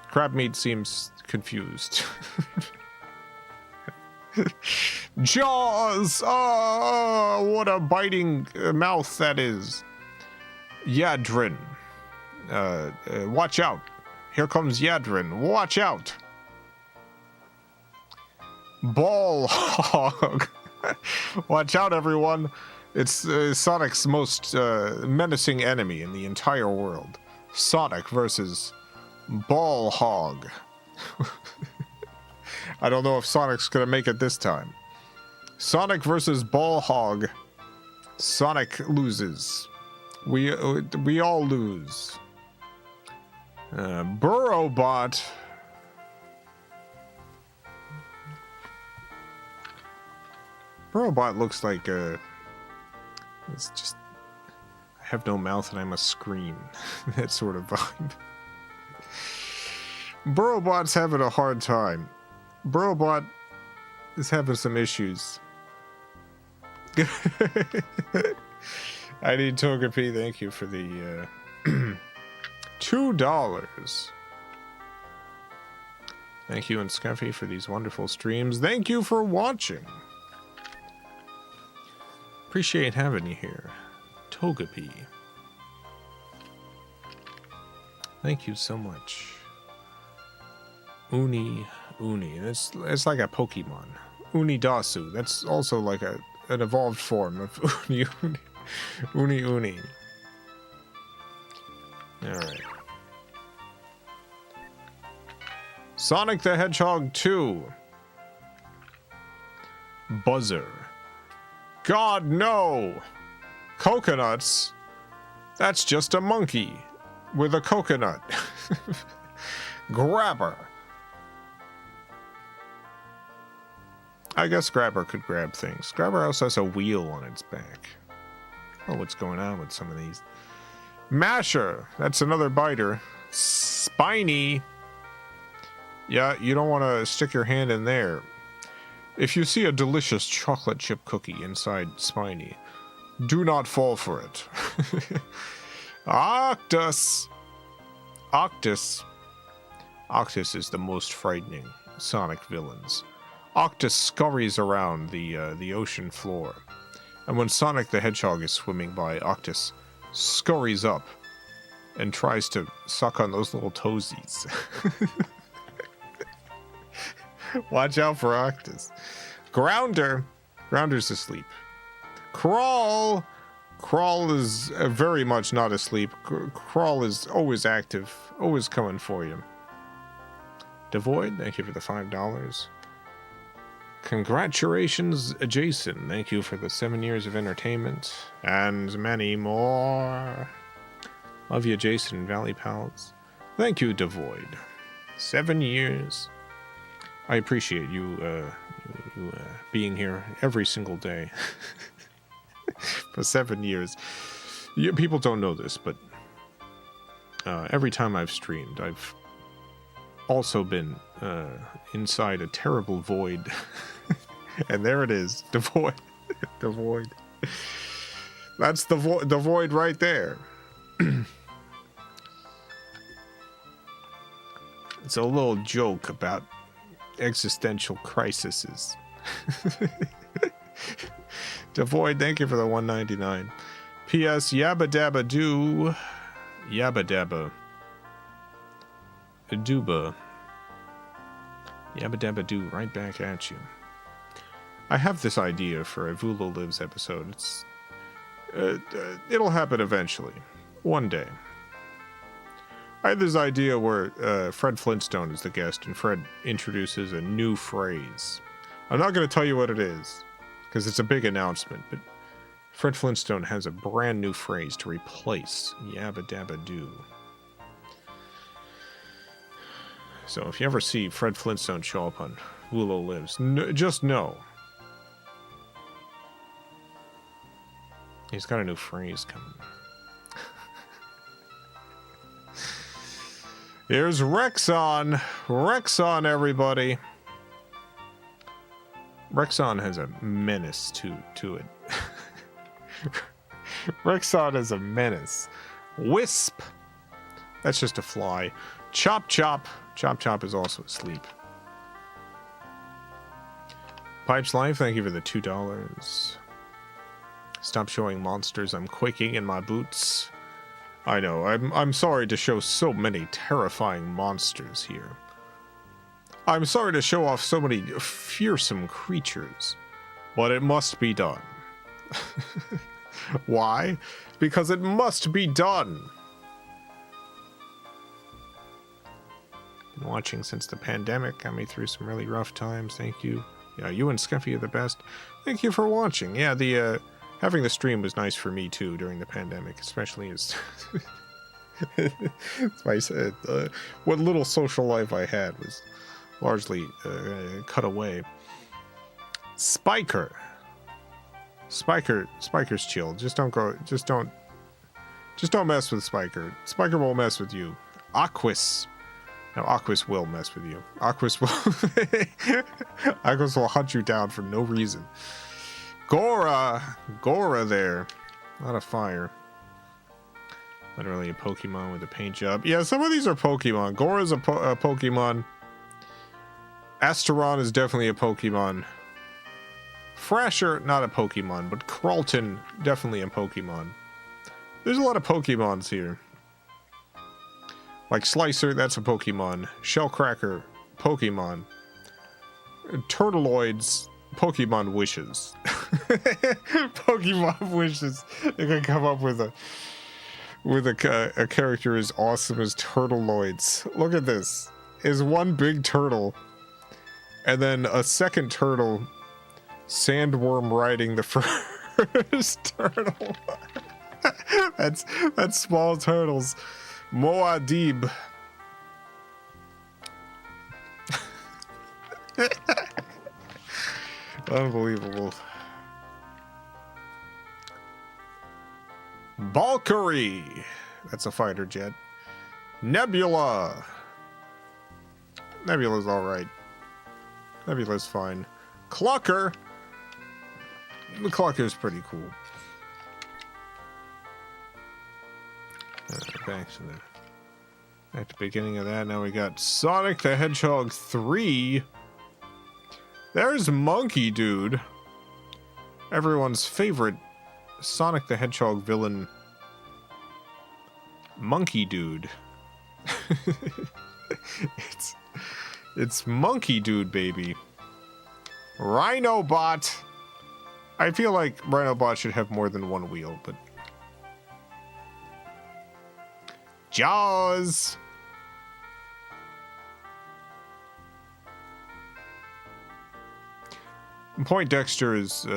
Crab meat seems confused. Jaws! Oh, what a biting mouth that is. Yadrin. Watch out. Here comes Yadrin. Watch out. Ball hog. Watch out, everyone. It's Sonic's most menacing enemy in the entire world. Sonic versus Ball Hog. I don't know if Sonic's gonna make it this time. Sonic versus Ball Hog. Sonic loses. We all lose. Burrowbot. Burrowbot looks like it's just, I have no mouth and I must scream. That sort of vibe. Burrowbot's having a hard time. Burrowbot is having some issues. I need Togepi, thank you for the $2. Thank you and Scuffy for these wonderful streams. Thank you for watching. Appreciate having you here. Togepi. Thank you so much. Uni. It's like a Pokemon. Unidasu. That's also like an evolved form of Uni. Alright. Sonic the Hedgehog 2. Buzzer. God, no! Coconuts? That's just a monkey with a coconut. Grabber. I guess Grabber could grab things. Grabber also has a wheel on its back. Oh, what's going on with some of these? Masher. That's another biter. Spiny. Yeah, you don't want to stick your hand in there. If you see a delicious chocolate chip cookie inside Spiny, do not fall for it. Octus. Octus is the most frightening Sonic villains. Octus scurries around the ocean floor. And when Sonic the Hedgehog is swimming by, Octus scurries up and tries to suck on those little toesies. Watch out for Octus. Grounder. Grounder's asleep. Crawl. Crawl is very much not asleep. Crawl is always active. Always coming for you. Devoid, thank you for the $5. Congratulations, Jason. Thank you for the 7 years of entertainment. And many more. Love you, Jason, Valley Pals. Thank you, Devoid. 7 years. I appreciate you, being here every single day for 7 years. People don't know this, but every time I've streamed, I've also been inside a terrible void. And there it is, the void. The void. That's the void right there. It's a little joke about existential crises. Devoid, thank you for the $1.99. P.S. Yabba dabba doo. Yabba dabba. Aduba. Yabba dabba doo, right back at you. I have this idea for a Vulo Lives episode. It's it'll happen eventually. One day. I had this idea where Fred Flintstone is the guest, and Fred introduces a new phrase. I'm not going to tell you what it is, because it's a big announcement, but Fred Flintstone has a brand new phrase to replace Yabba Dabba Doo. So if you ever see Fred Flintstone show up on Wulo Lives, just know. He's got a new phrase coming. Here's Rexon. Rexon, everybody. Rexon has a menace to it. Rexon is a menace. Wisp. That's just a fly. Chop Chop. Chop Chop is also asleep. Pipes Life, thank you for the $2. Stop showing monsters. I'm quaking in my boots. I know. I'm sorry to show so many terrifying monsters here. I'm sorry to show off so many fearsome creatures, but it must be done. Why? Because it must be done. Been watching since the pandemic, got me through some really rough times. Thank you. Yeah, you and Scuffy are the best. Thank you for watching. Yeah, the having the stream was nice for me too during the pandemic, especially as what little social life I had was largely cut away. Spiker's chill. Just don't mess with Spiker. Spiker won't mess with you. Aquis. No, Aquis will mess with you. Aquis will hunt you down for no reason. Gora there. A lot of fire. Literally a Pokemon with a paint job. Yeah, some of these are Pokemon. Gora's a Pokemon. Asteron is definitely a Pokemon. Frasher, not a Pokemon, but Kralton, definitely a Pokemon. There's a lot of Pokemons here. Like Slicer, that's a Pokemon. Shellcracker, Pokemon. Turtleoids, Pokemon wishes. Pokemon wishes. They can come up with a character as awesome as Turtleoids. Look at this. Is one big turtle, and then a second turtle, sandworm riding the first turtle. That's small turtles. Moadib. Unbelievable. Valkyrie. That's a fighter jet. Nebula. Nebula's alright. Nebula's fine. Clucker. The Clucker's pretty cool. Back to the beginning of that. Now we got Sonic the Hedgehog 3. There's Monkey Dude. Everyone's favorite Sonic the Hedgehog villain. Monkey Dude. It's Monkey Dude, baby. Rhinobot. I feel like Rhinobot should have more than one wheel, but Jaws. Poindexter's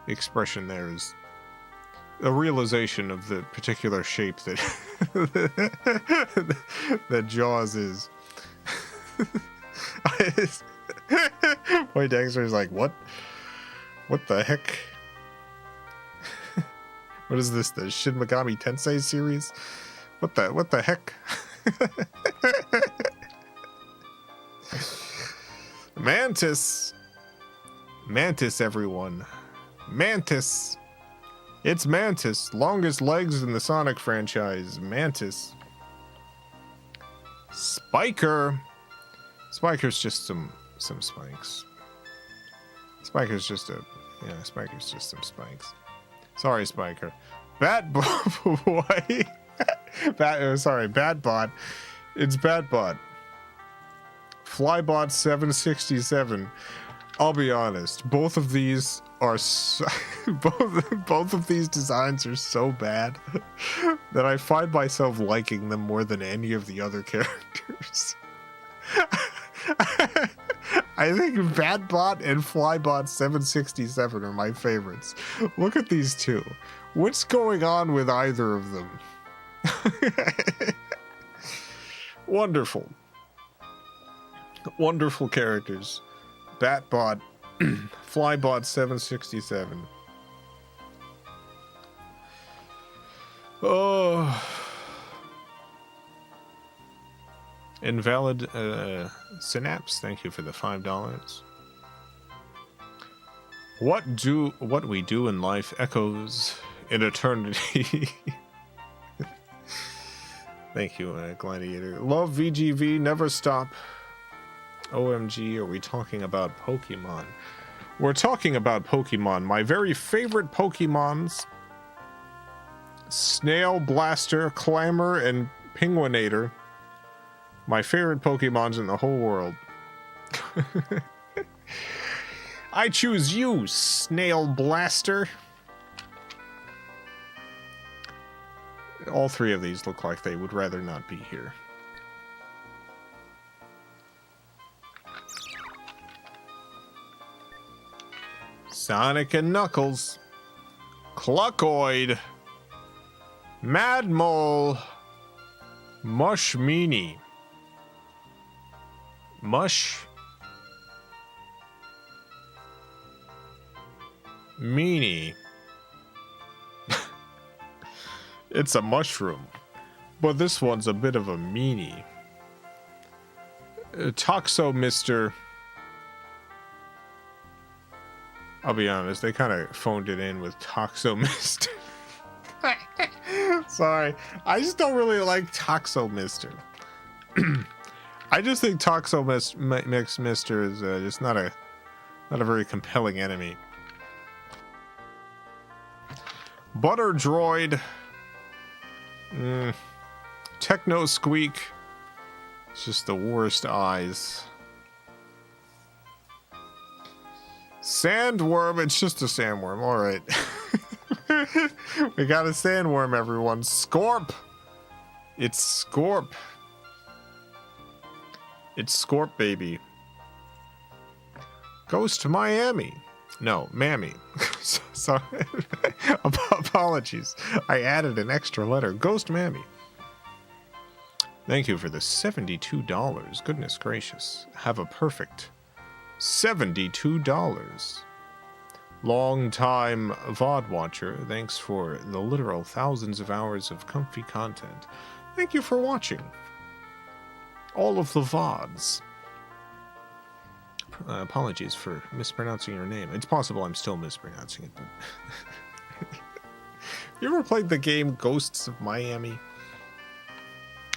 expression there is a realization of the particular shape that that Jaws is. Poindexter is like, what the heck? What is this? The Shin Megami Tensei series? What the heck? Mantis, everyone. Mantis. It's Mantis. Longest legs in the Sonic franchise. Mantis. Spiker. Spiker's just some spikes. Spiker's just some spikes. Sorry, Spiker. Bat Boy. Batbot. It's Batbot. Flybot 767. I'll be honest. Both of these are both of these designs are so bad that I find myself liking them more than any of the other characters. I think Batbot and Flybot 767 are my favorites. Look at these two. What's going on with either of them? Wonderful. Wonderful characters. Batbot, Flybot 767. Oh. Invalid Synapse, thank you for the $5. What we do in life echoes in eternity. Thank you, Gladiator. Love VGV, never stop. OMG, are we talking about Pokemon? We're talking about Pokemon. My very favorite Pokemons, Snail, Blaster, Clamor, and Penguinator. My favorite Pokemons in the whole world. I choose you, Snail Blaster. All three of these look like they would rather not be here. Sonic and Knuckles. Cluckoid. Mad Mole. Mush Meanie. Mush Meanie. It's a mushroom, but this one's a bit of a meanie. Toxo Mister. I'll be honest, they kind of phoned it in with Toxo Mister. Sorry, I just don't really like Toxo Mister. I just think Toxo Mister is just not a very compelling enemy. Butter Droid. Techno Squeak. It's just the worst eyes. Sandworm. It's just a sandworm. All right. We got a sandworm, everyone. Scorp. It's Scorp. It's Scorp, baby. Ghost Miami. No, Mammy. Sorry. Apologies. I added an extra letter. Ghost Mammy. Thank you for the $72. Goodness gracious. Have a perfect $72. Long time VOD watcher. Thanks for the literal thousands of hours of comfy content. Thank you for watching all of the VODs. Apologies for mispronouncing your name. It's possible I'm still mispronouncing it, but... You ever played the game Ghosts of Miami?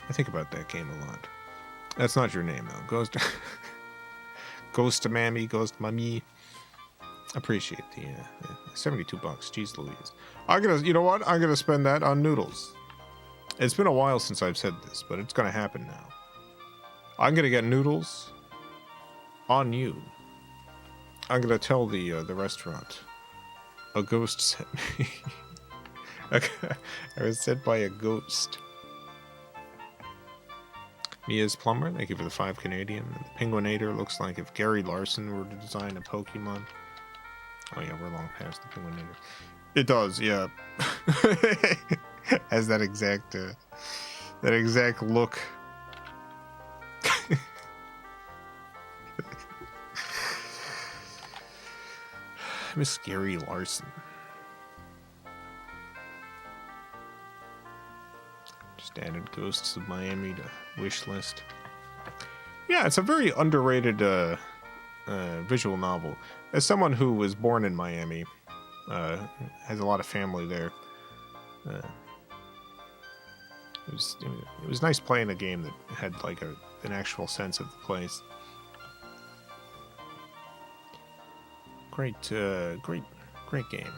I think about that game a lot. That's not your name, though. Ghost of Mammy, Ghost Mummy. Appreciate the $72. Jeez Louise. You know what? I'm gonna spend that on noodles. It's been a while since I've said this, but it's gonna happen now. I'm gonna get noodles on you. I'm gonna tell the restaurant. A ghost sent me. I was sent by a ghost. Mia's Plumber, thank you for the 5 Canadian. The Penguinator looks like if Gary Larson were to design a Pokemon. Oh yeah, we're long past the Penguinator. It does, yeah. Has that exact look. Miss Gary Larson. Just added Ghosts of Miami to wish list. Yeah, it's a very underrated visual novel. As someone who was born in Miami, has a lot of family there. It was nice playing a game that had like an actual sense of the place. Great game.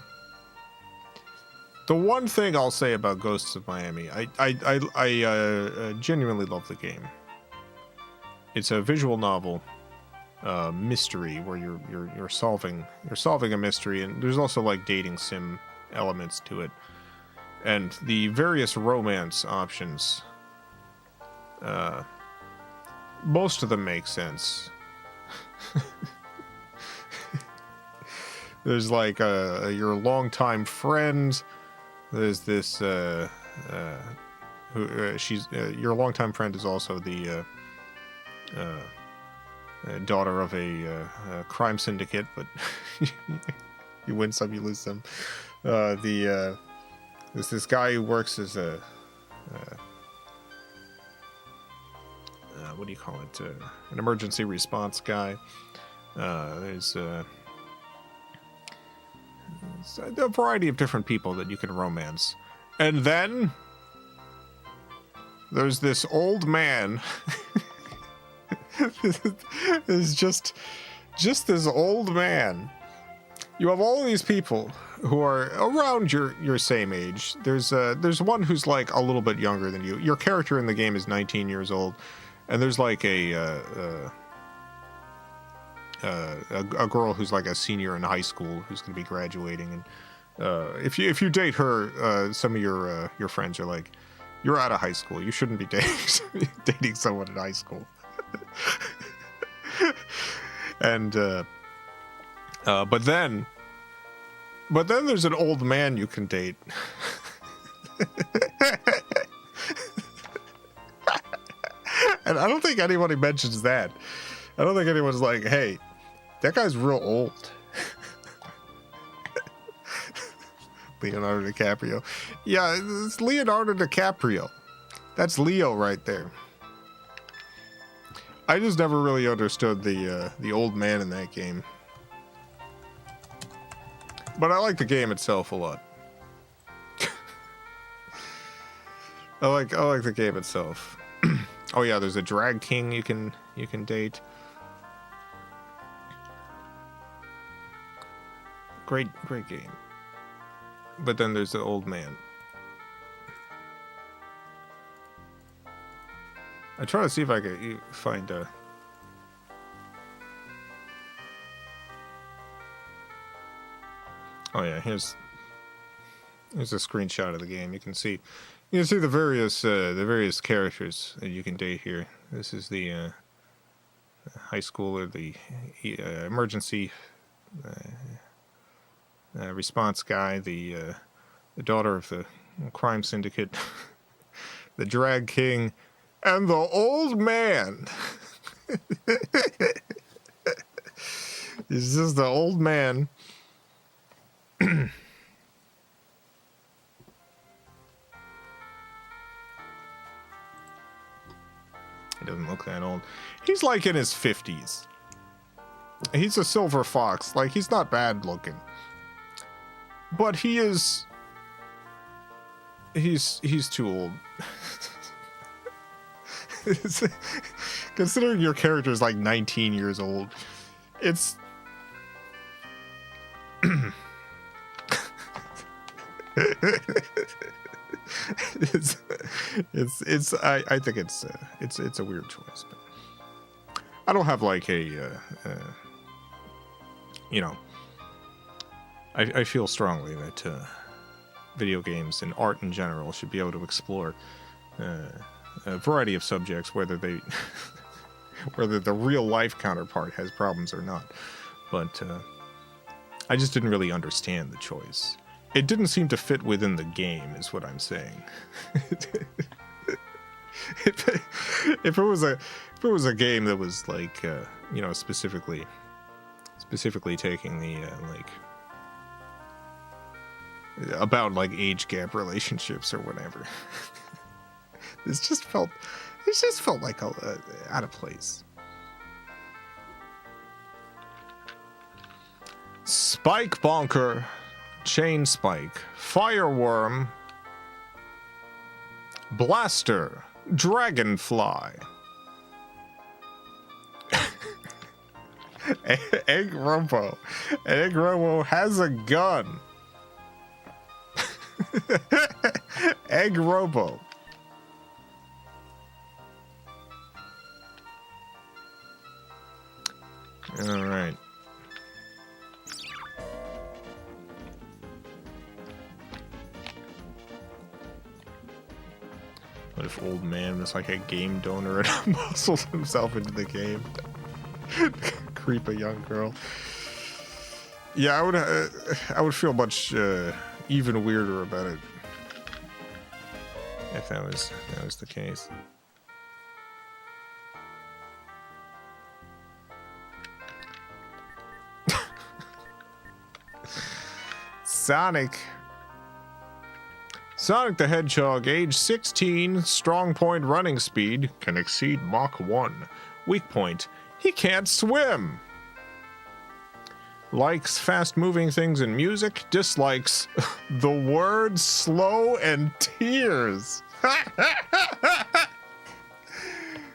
The one thing I'll say about Ghosts of Miami, I genuinely love the game. It's a visual novel, mystery where you're solving a mystery, and there's also like dating sim elements to it, and the various romance options. Most of them make sense. There's like your longtime friend. There's this she's your longtime friend is also the daughter of a crime syndicate, but you win some, you lose some. There's this guy who works as a what do you call it? An emergency response guy. There's a variety of different people that you can romance. And then there's this old man. There's just this old man. You have all these people who are around your same age. There's one who's like a little bit younger than you. Your character in the game is 19 years old. And there's like a girl who's like a senior in high school who's going to be graduating, and if you date her, some of your friends are like, you're out of high school. You shouldn't be dating someone in high school. And but then there's an old man you can date. And I don't think anybody mentions that. I don't think anyone's like, hey, that guy's real old. Leonardo DiCaprio. Yeah, it's Leonardo DiCaprio. That's Leo right there. I just never really understood the old man in that game. But I like the game itself a lot. I like the game itself. Oh yeah, there's a drag king you can date. Great game. But then there's the old man. I try to see if I can find a. Oh yeah, here's a screenshot of the game. You can see the various characters that you can date here. This is the high schooler, the emergency response guy, the daughter of the crime syndicate, the drag king, and the old man. He's just the old man. He doesn't look that old. He's like in his 50s. He's a silver fox. Like, he's not bad looking. But he's too old. Considering your character is like 19 years old, it's I think it's a weird choice, but I don't have like a I feel strongly that video games and art in general should be able to explore a variety of subjects, whether the real life counterpart has problems or not. But I just didn't really understand the choice. It didn't seem to fit within the game, is what I'm saying. If it was a game that was like specifically taking the about like age gap relationships or whatever. It just felt like out of place. Spike Bonker, Chain Spike, Fireworm, Blaster, Dragonfly, Egg Robo. Egg Robo has a gun. Egg Robo. All right. What if old man was like a game donor and muscles himself into the game? Creep a young girl. Yeah, I would feel much even weirder about it if that was the case. Sonic the Hedgehog, age 16, strong point running speed, can exceed Mach 1. Weak point, he can't swim. Likes fast-moving things and music, dislikes the word slow and tears.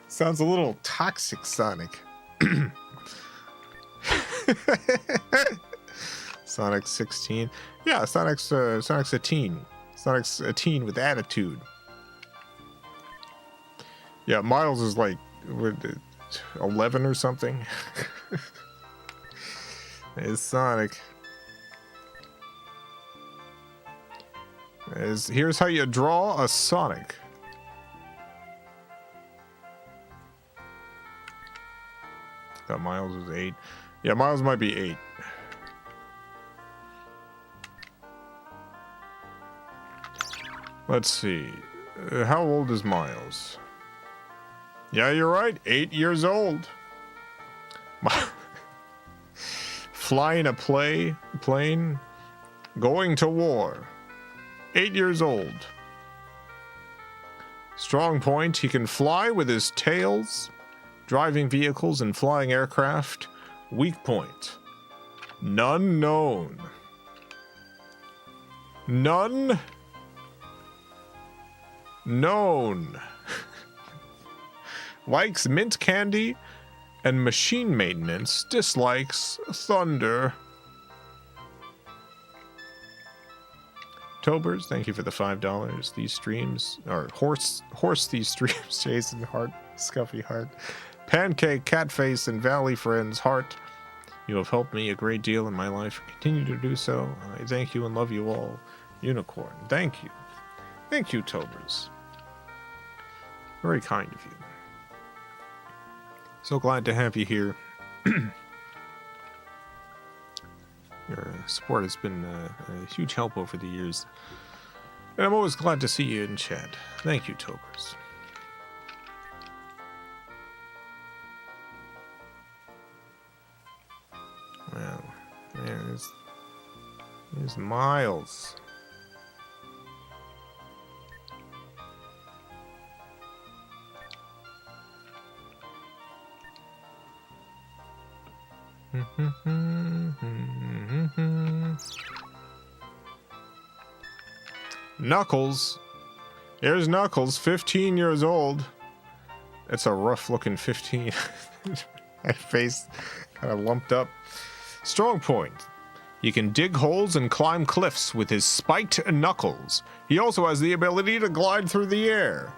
Sounds a little toxic, Sonic. Sonic 16. Yeah, Sonic's a teen. Sonic's a teen with attitude. Yeah, Miles is like 11 or something. It's Sonic. Here's how you draw a Sonic. Thought Miles was 8. Yeah, Miles might be 8. Let's see. How old is Miles? Yeah, you're right. 8 years old. Flying a plane. Going to war. 8 years old. Strong point. He can fly with his tails. Driving vehicles and flying aircraft. Weak point. None known. None known. Likes mint candy and machine maintenance. Dislikes thunder. Tobers, thank you for the $5. These streams are horse these streams. Jason Hart, Scuffy Heart, Pancake, Catface, and Valley Friends Heart. You have helped me a great deal in my life. Continue to do so. I thank you and love you all. Unicorn, thank you. Thank you, Tobers. Very kind of you. So glad to have you here. Your support has been a huge help over the years. And I'm always glad to see you in chat. Thank you, Tobers. Well, there's Miles. Knuckles. Here's Knuckles, 15 years old. It's a rough looking 15. My face kind of lumped up. Strong point. He can dig holes and climb cliffs with his spiked knuckles. He also has the ability to glide through the air.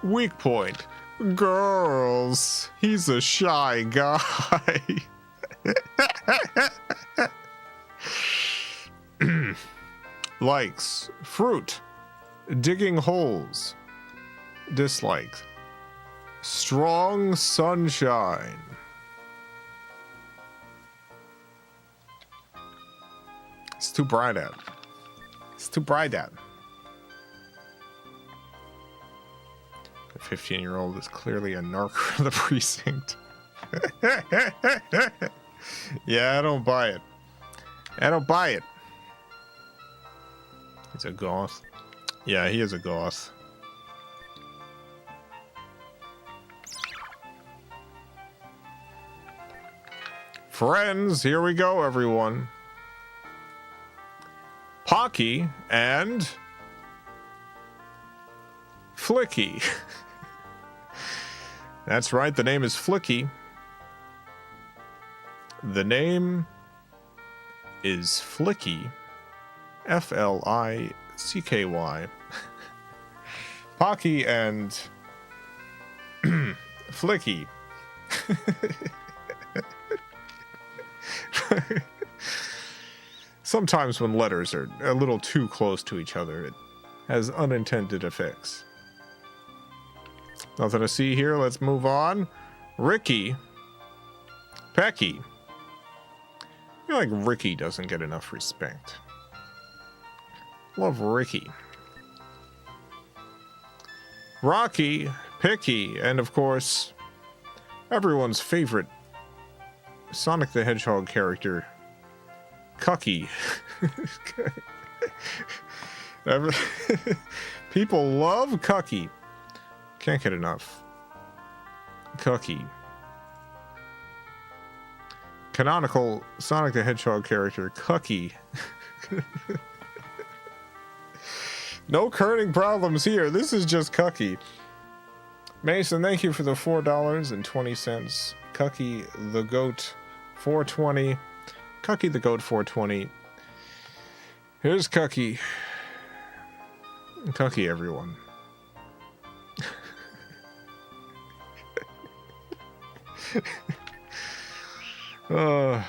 Weak point. Girls. He's a shy guy. Likes fruit, digging holes. Dislikes strong sunshine. It's too bright out. It's too bright out. The 15-year-old is clearly a narc for the precinct. Yeah, I don't buy it. I don't buy it. He's a goth. Yeah, he is a goth. Friends, here we go, everyone. Pocky and Flicky. That's right, the name is Flicky. The name is Flicky. Flicky. Pocky and Flicky. Sometimes when letters are a little too close to each other, it has unintended effects. Nothing to see here. Let's move on. Ricky. Pecky. I feel like Ricky doesn't get enough respect. Love Ricky. Rocky, Picky, and of course, everyone's favorite Sonic the Hedgehog character, Cucky. People love Cucky. Can't get enough. Cucky. Canonical Sonic the Hedgehog character, Cucky. No kerning problems here. This is just Cucky. Mason, thank you for the $4.20. Cucky the Goat, 420. Cucky the Goat, 420. Here's Cucky. Cucky, everyone. uh,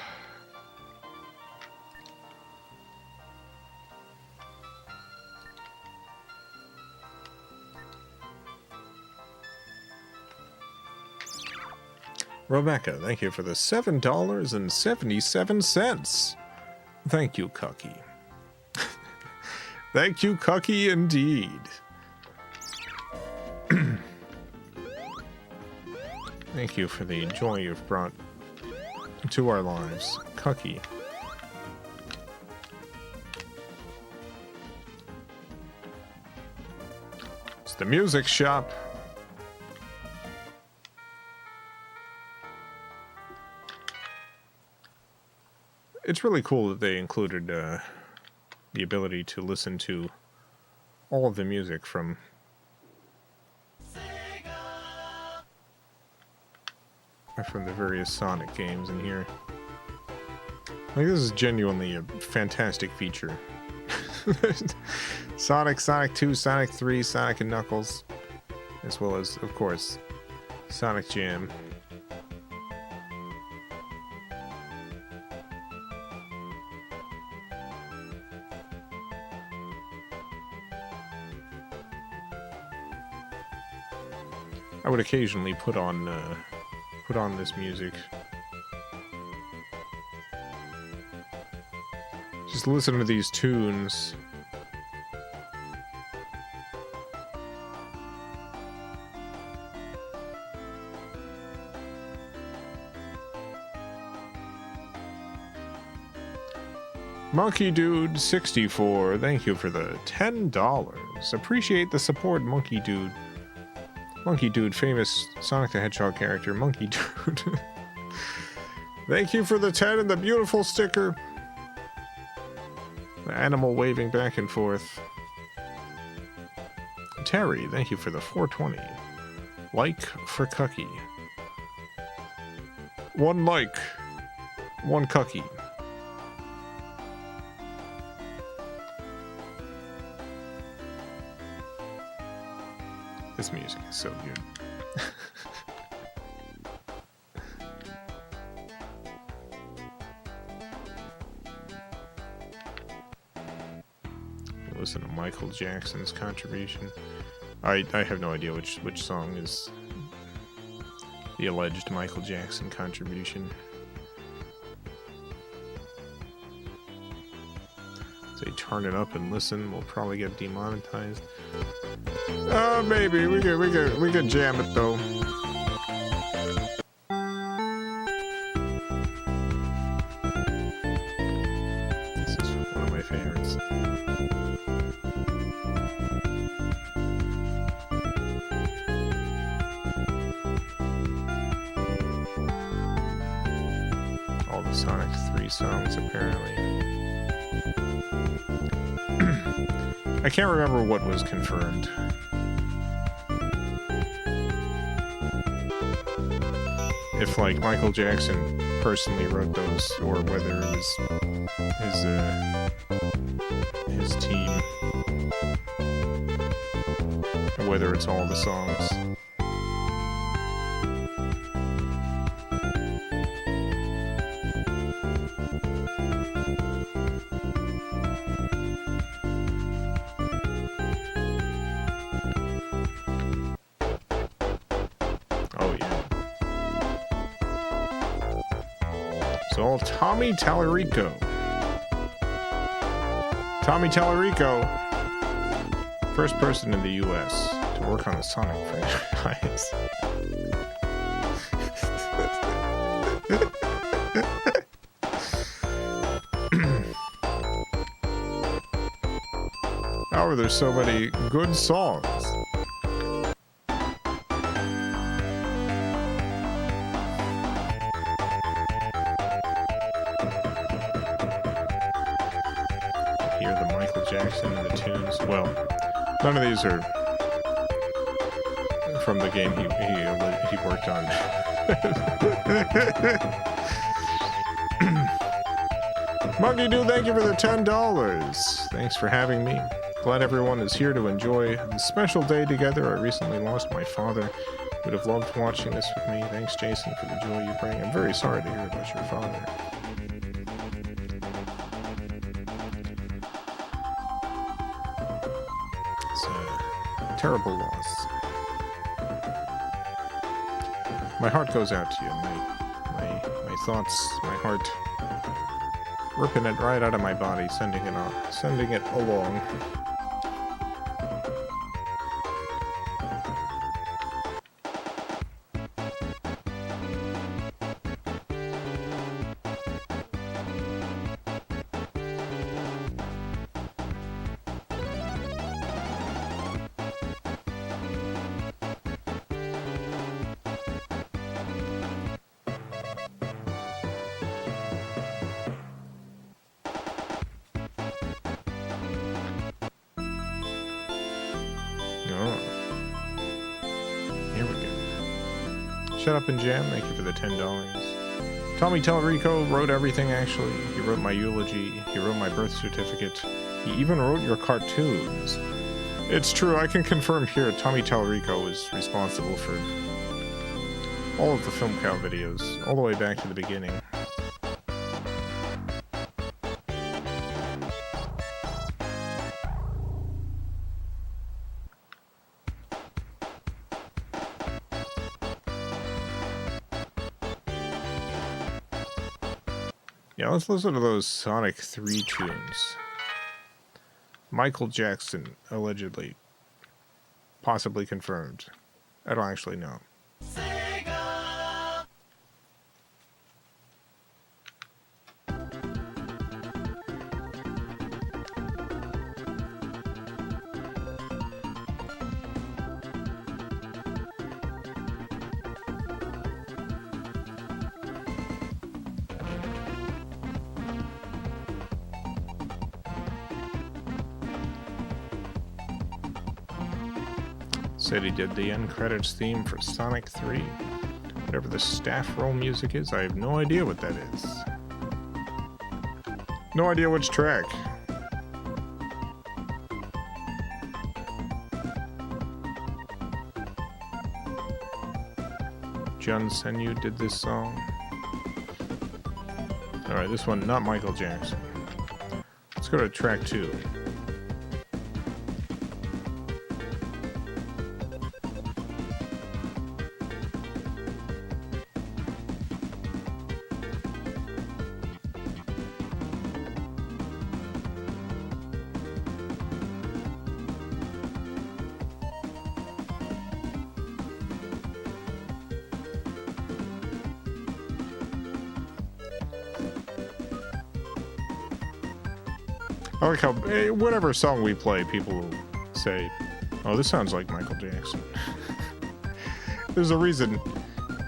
Rebecca, thank you for the $7.77. Thank you, Cucky. Thank you, Cucky, indeed. Thank you for the joy you've brought to our lives, Cucky. It's the music shop. It's really cool that they included the ability to listen to all of the music from the various Sonic games in here. Like, this is genuinely a fantastic feature. Sonic, Sonic 2, Sonic 3, Sonic and Knuckles, as well as, of course, Sonic Jam. I would occasionally put on this music. Just listen to these tunes. Monkey Dude 64, thank you for the $10. Appreciate the support, Monkey Dude. Monkey Dude, famous Sonic the Hedgehog character, Monkey Dude. Thank you for the 10 and the beautiful sticker. The animal waving back and forth. Terry, thank you for the 420. Like for Cucky. One like. One Cucky. This music is so good. Listen to Michael Jackson's contribution. I have no idea which song is the alleged Michael Jackson contribution. Say turn it up and listen, we'll probably get demonetized. Maybe we could jam it though. This is one of my favorites. All the Sonic 3 songs apparently. I can't remember what was confirmed. If, like, Michael Jackson personally wrote those, or whether it was his team, or whether it's all the songs. Tommy Tallarico. Tommy Tallarico, first person in the U.S. to work on the Sonic franchise. However, there's so many good songs. Well, none of these are from the game he worked on. Monkey Dude, thank you for the $10. Thanks for having me. Glad everyone is here to enjoy the special day together. I recently lost my father. would have loved watching this with me. Thanks, Jason, for the joy you bring. I'm very sorry to hear about your father. It's a terrible loss. My heart goes out to you. My thoughts, my heart, ripping it right out of my body, sending it along. Shut Up and Jam, thank you for the $10. Tommy Tellerico wrote everything, actually. He wrote my eulogy. He wrote my birth certificate. He even wrote your cartoons. It's true, I can confirm here, Tommy Tellerico was responsible for all of the FilmCow videos, all the way back to the beginning. Yeah, let's listen to those Sonic 3 tunes. Michael Jackson, allegedly. Possibly confirmed. I don't actually know. Said he did the end credits theme for Sonic 3. Whatever the staff roll music is, I have no idea what that is. No idea which track. John Senyu did this song. Alright, this one, not Michael Jackson. Let's go to track 2. I like how whatever song we play, people will say, "Oh, this sounds like Michael Jackson." There's a reason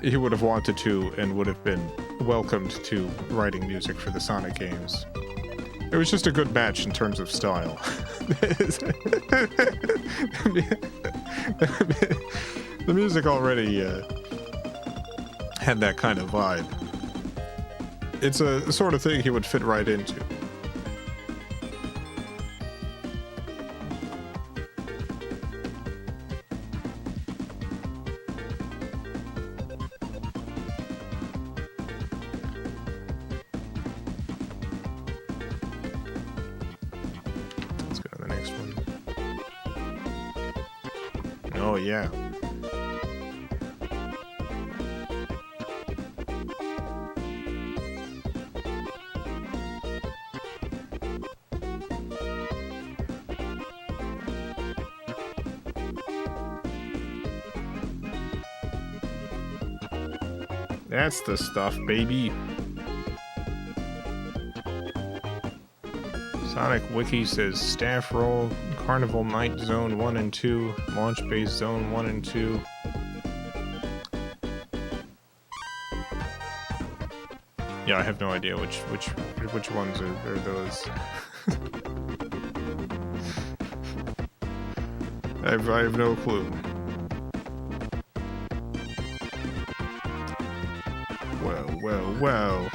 he would have wanted to and would have been welcomed to writing music for the Sonic games. It was just a good match in terms of style. The music already had that kind of vibe. It's a sort of thing he would fit right into. Oh, yeah. That's the stuff, baby. Sonic Wiki says staff roll, Carnival Night Zone 1 and 2, Launch Base Zone 1 and 2. Yeah, I have no idea which ones are those. I have no clue. Well.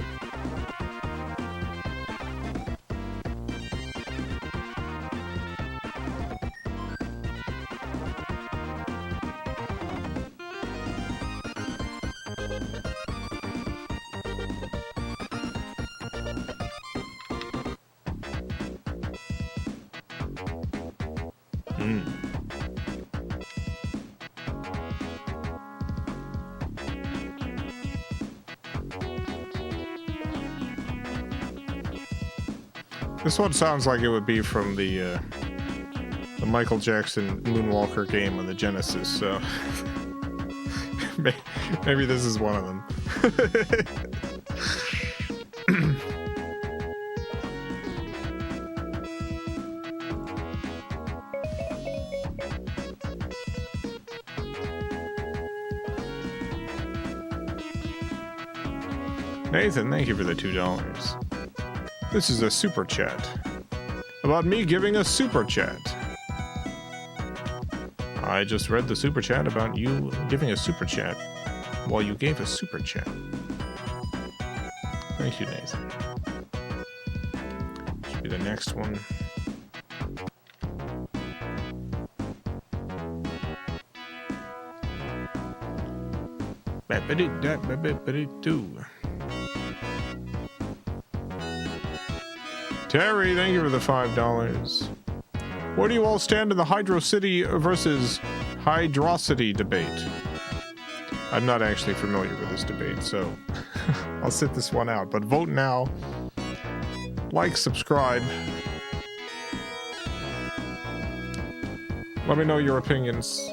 This one sounds like it would be from the Michael Jackson Moonwalker game on the Genesis, so maybe this is one of them. Nathan, thank you for the $2. This is a super chat about me giving a super chat. I just read the super chat about you giving a super chat while you gave a super chat. Thank you, Nathan. Should be the next one. Terry, thank you for the $5. Where do you all stand in the Hydro City versus Hydrocity debate? I'm not actually familiar with this debate, so I'll sit this one out. But vote now. Like, subscribe. Let me know your opinions.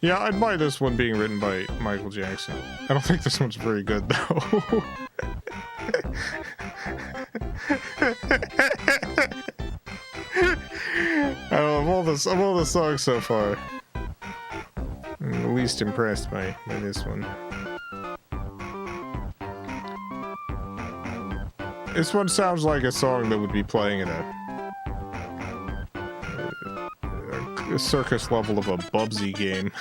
Yeah, I'd buy this one being written by Michael Jackson. I don't think this one's very good, though. Of all the songs so far, I'm the least impressed by this one. This one sounds like a song that would be playing in a circus level of a Bubsy game.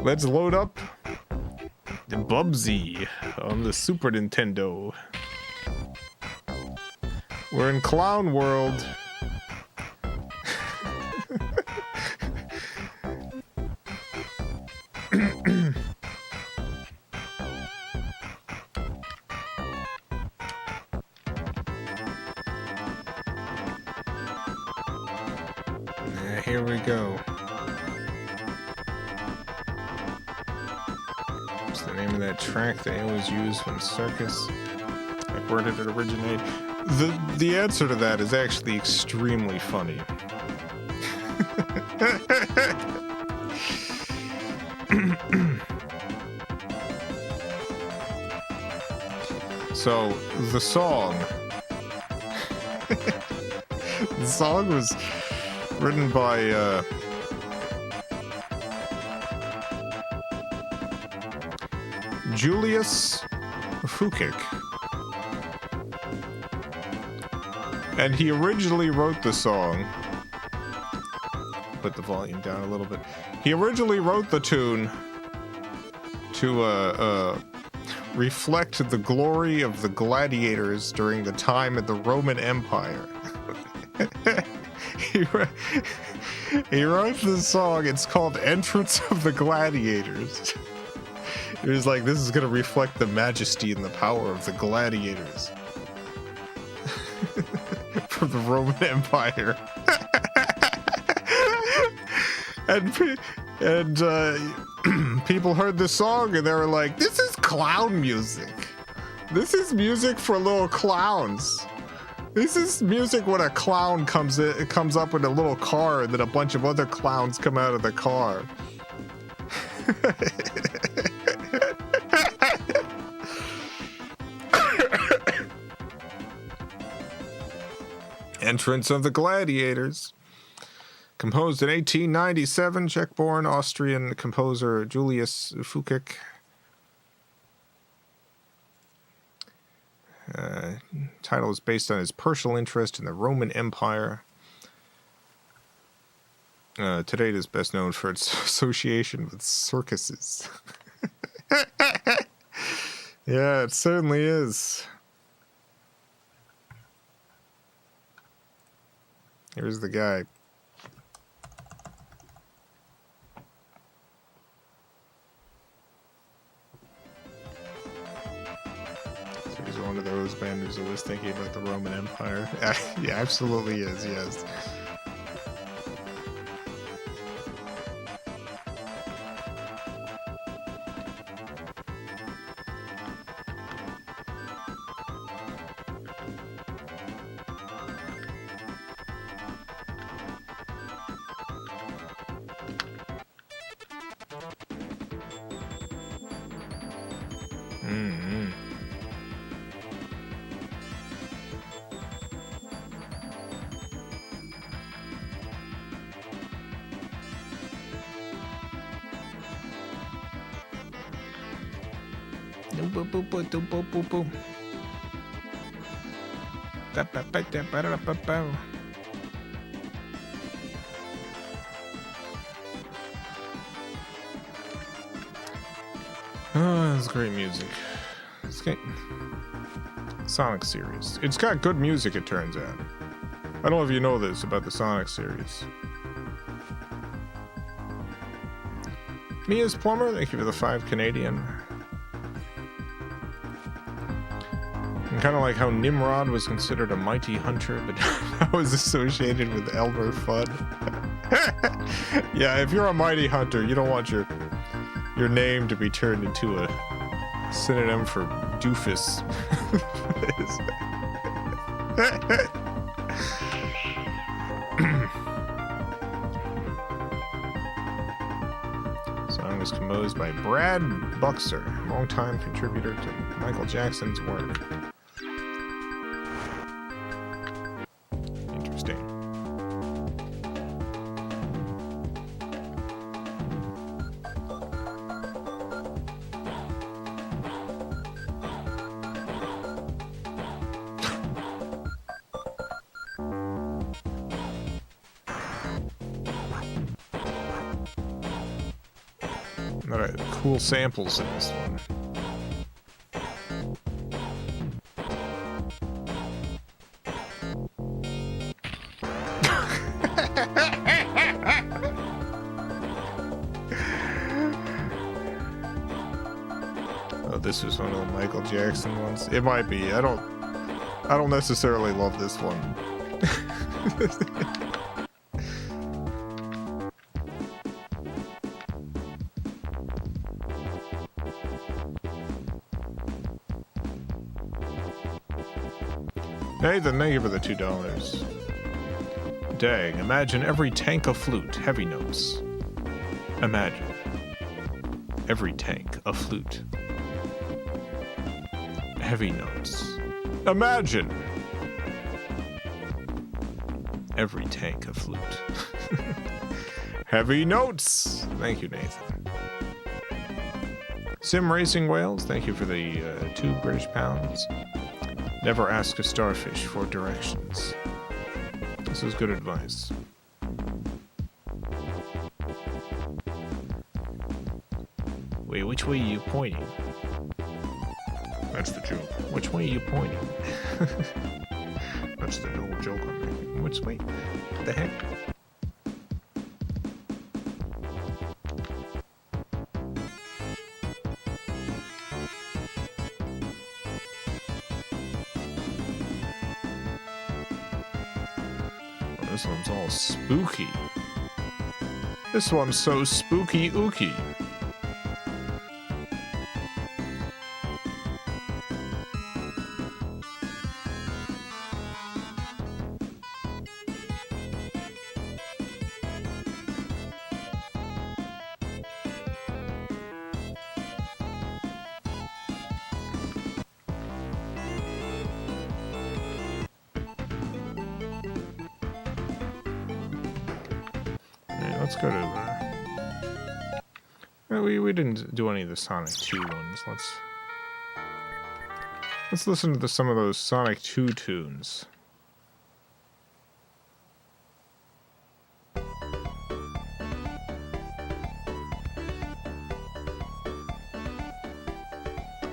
Let's load up the Bubsy on the Super Nintendo. We're in Clown World. Here we go. What's the name of that track they always use when circus? Like, where did it originate? The answer to that is actually extremely funny. So, the song was written by Julius Fukik. And he originally wrote the song. Put the volume down a little bit. He originally wrote the tune to reflect the glory of the gladiators during the time of the Roman Empire. He wrote this song. It's called Entrance of the Gladiators. He was like, this is going to reflect the majesty and the power of the gladiators from the Roman Empire. and people heard this song and they were like, this is clown music. This is music for little clowns. This is music when a clown comes up in a little car and then a bunch of other clowns come out of the car. Entrance of the Gladiators. Composed in 1897, Czech-born Austrian composer Julius Fukik. Title is based on his personal interest in the Roman Empire. Today it is best known for its association with circuses. Yeah, it certainly is. Here's the guy. So he's one of those men who's always thinking about the Roman Empire. Yeah, absolutely is, yes. Oh, that's great music. It's great. Sonic series. It's got good music, it turns out. I don't know if you know this about the Sonic series. Mia's Plumber, thank you for the 5 Canadian. And kind of like how Nimrod was considered a mighty hunter, but now is associated with Elmer Fudd. Yeah, if you're a mighty hunter, you don't want your name to be turned into a synonym for doofus. Song was composed by Brad Buxer, longtime contributor to Michael Jackson's work. Interesting. A lot of cool samples in this one. Oh, this was one of the Michael Jackson ones. It might be. I don't necessarily love this one. Nathan, thank you for the $2. Dang, imagine every tank a flute, heavy notes. Imagine. Every tank a flute. Heavy notes. Imagine. Every tank a flute. Heavy notes! Thank you, Nathan. Sim Racing Whales, thank you for the 2 British pounds. Never ask a starfish for directions. This is good advice. Wait, which way are you pointing? That's the joke. Which way are you pointing? That's the whole joke I'm making. Which way? What the heck? This one's all spooky. This one's so spooky ooky. let's go to we didn't do any of the Sonic 2 ones. Let's listen to some of those Sonic 2 tunes.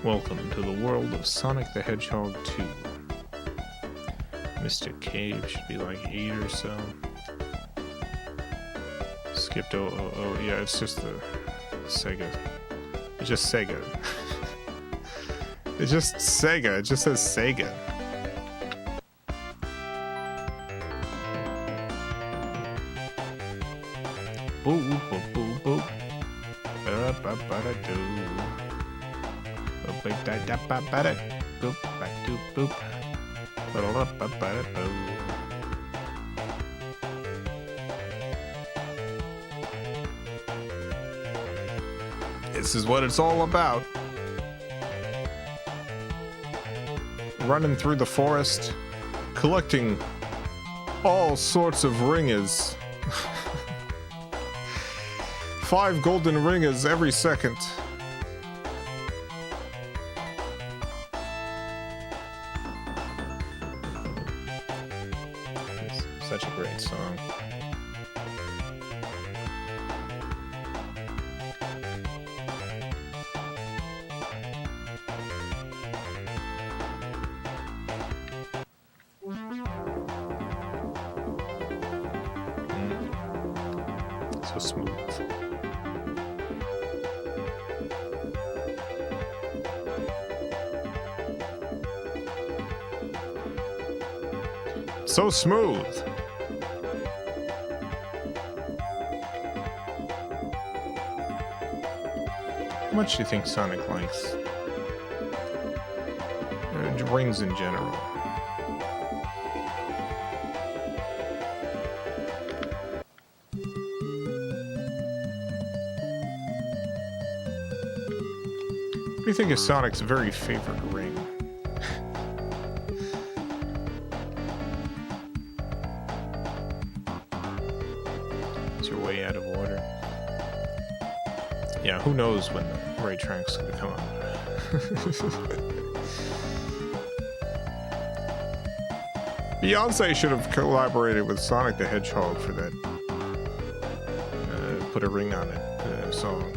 Welcome to the world of Sonic the Hedgehog 2. Mystic Cave should be like 8 or so. Skipped oh, yeah, it's just the Sega. It's just Sega. It's just Sega. It just says Sega. Boop boop boop boop. Ba-da-ba-ba-da-doo. Boop ba-da-ba-ba-da. Boop ba-doop boop. Ba-da-ba-ba-da-boo. This is what it's all about. Running through the forest, collecting all sorts of ringers. 5 golden ringers every second. It's such a great song. So smooth. So smooth. How much do you think Sonic likes rings in general? What do you think is Sonic's very favorite ring? It's your way out of order. Yeah, who knows when the ray track's gonna come on. Beyonce should have collaborated with Sonic the Hedgehog for that Put a Ring on It song.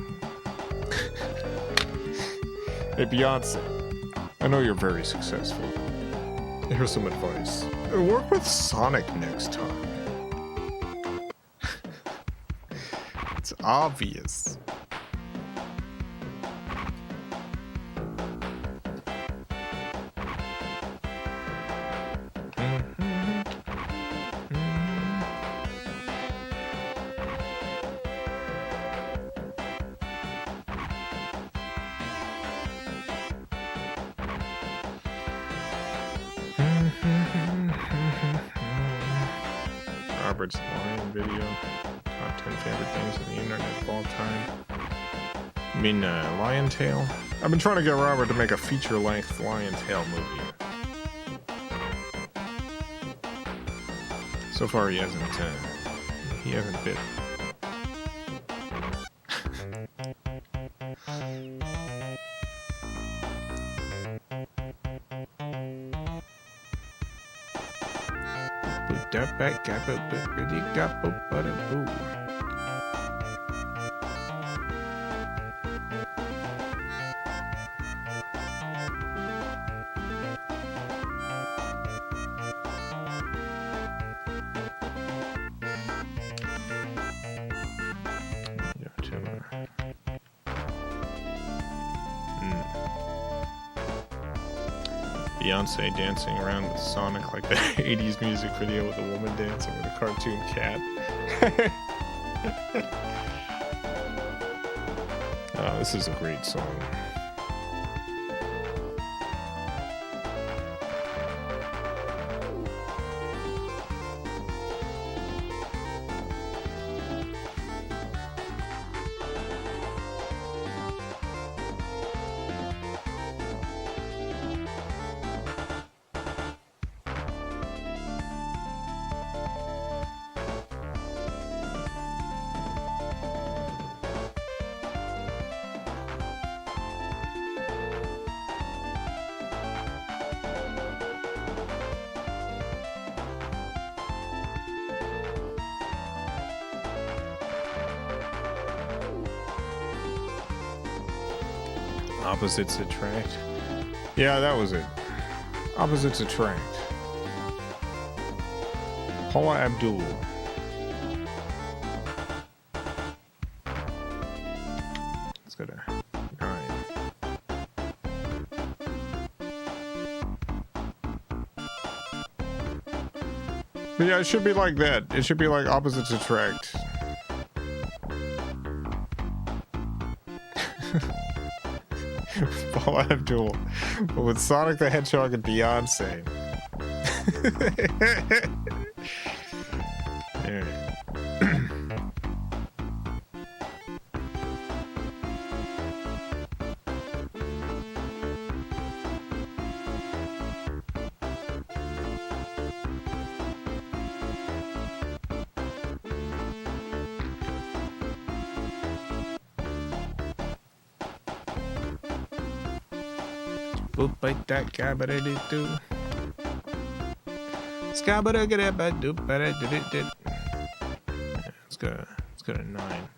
Hey Beyonce, I know you're very successful. Here's some advice. Work with Sonic next time. It's obvious. Robert's Lion video. Top 10 favorite things on the internet of all time. You mean Lion Tail? I've been trying to get Robert to make a feature-length Lion Tail movie. So far he hasn't bit. Beyonce dancing around with Sonic like the 80s music video with a woman dancing with a cartoon cat. Oh, this is a great song. Opposites attract. Yeah, that was it. Opposites attract. Paula Abdul. Let's go to 9. But yeah, it should be like that. It should be like opposites attract. Paula Abdul. But with Sonic the Hedgehog and Beyonce. Yeah. Boop bite that guy, but I did do. Let's go to 9.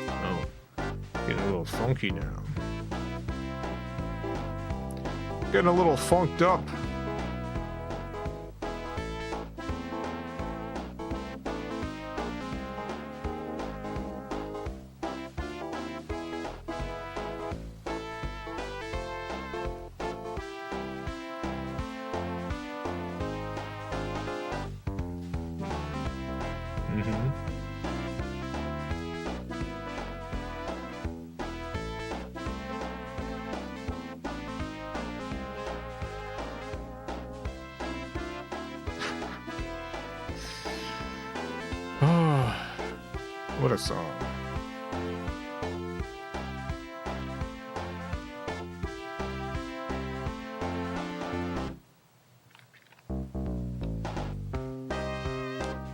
Oh, getting a little funky now. Getting a little funked up. What a song.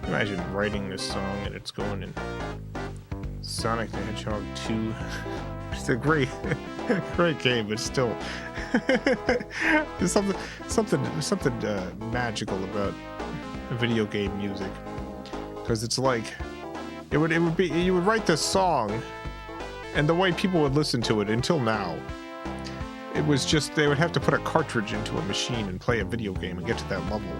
Imagine writing this song and it's going in Sonic the Hedgehog 2. It's a great game, but still there's something magical about video game music, because it's like it would be, you would write this song, and the way people would listen to it until now, it was just they would have to put a cartridge into a machine and play a video game and get to that level.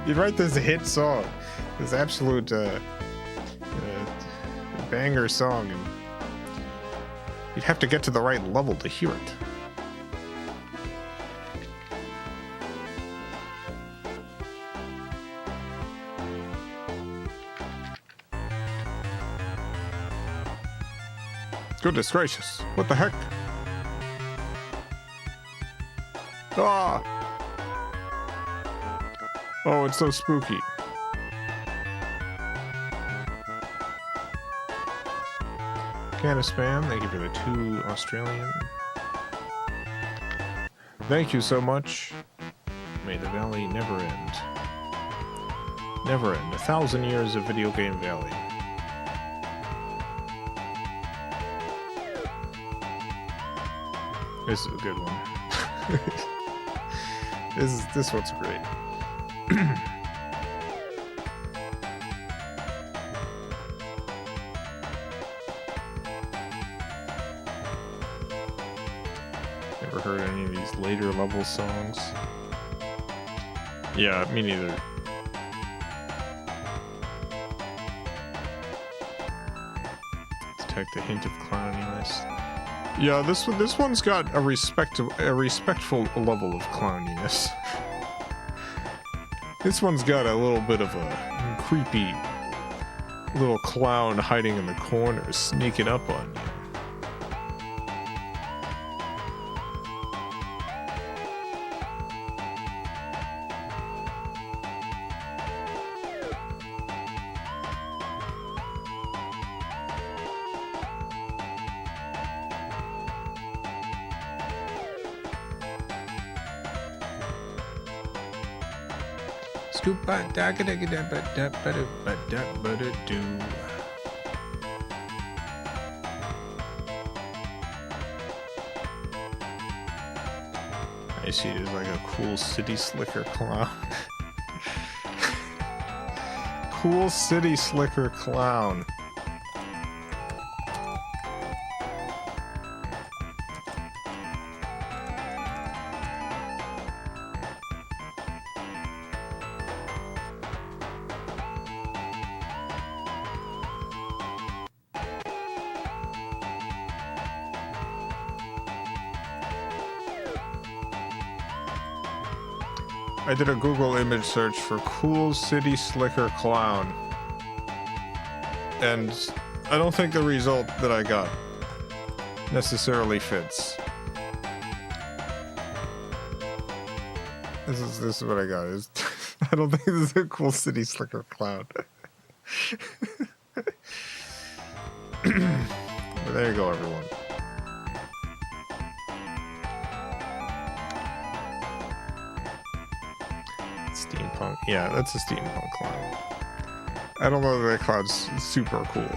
You'd write this hit song, this absolute banger song, and you'd have to get to the right level to hear it. Goodness gracious, what the heck? Ah! Oh, it's so spooky. Can of Spam, thank you for the 2 Australian. Thank you so much. May the valley never end. Never end. 1,000 years of Video Game Valley. This is a good one. This one's great. Never heard any of these later level songs. Yeah, me neither. Detect a hint of clowniness. Yeah, this one's got a respectful level of clowniness. This one's got a little bit of a creepy little clown hiding in the corner, sneaking up on you. I see there's like a cool city slicker clown. Cool city slicker clown. I did a Google image search for cool city slicker clown. And I don't think the result that I got necessarily fits. This is what I got. I don't think this is a cool city slicker clown. But there you go, everyone. Steampunk. Yeah, that's a steampunk clown. I don't know that clown's super cool.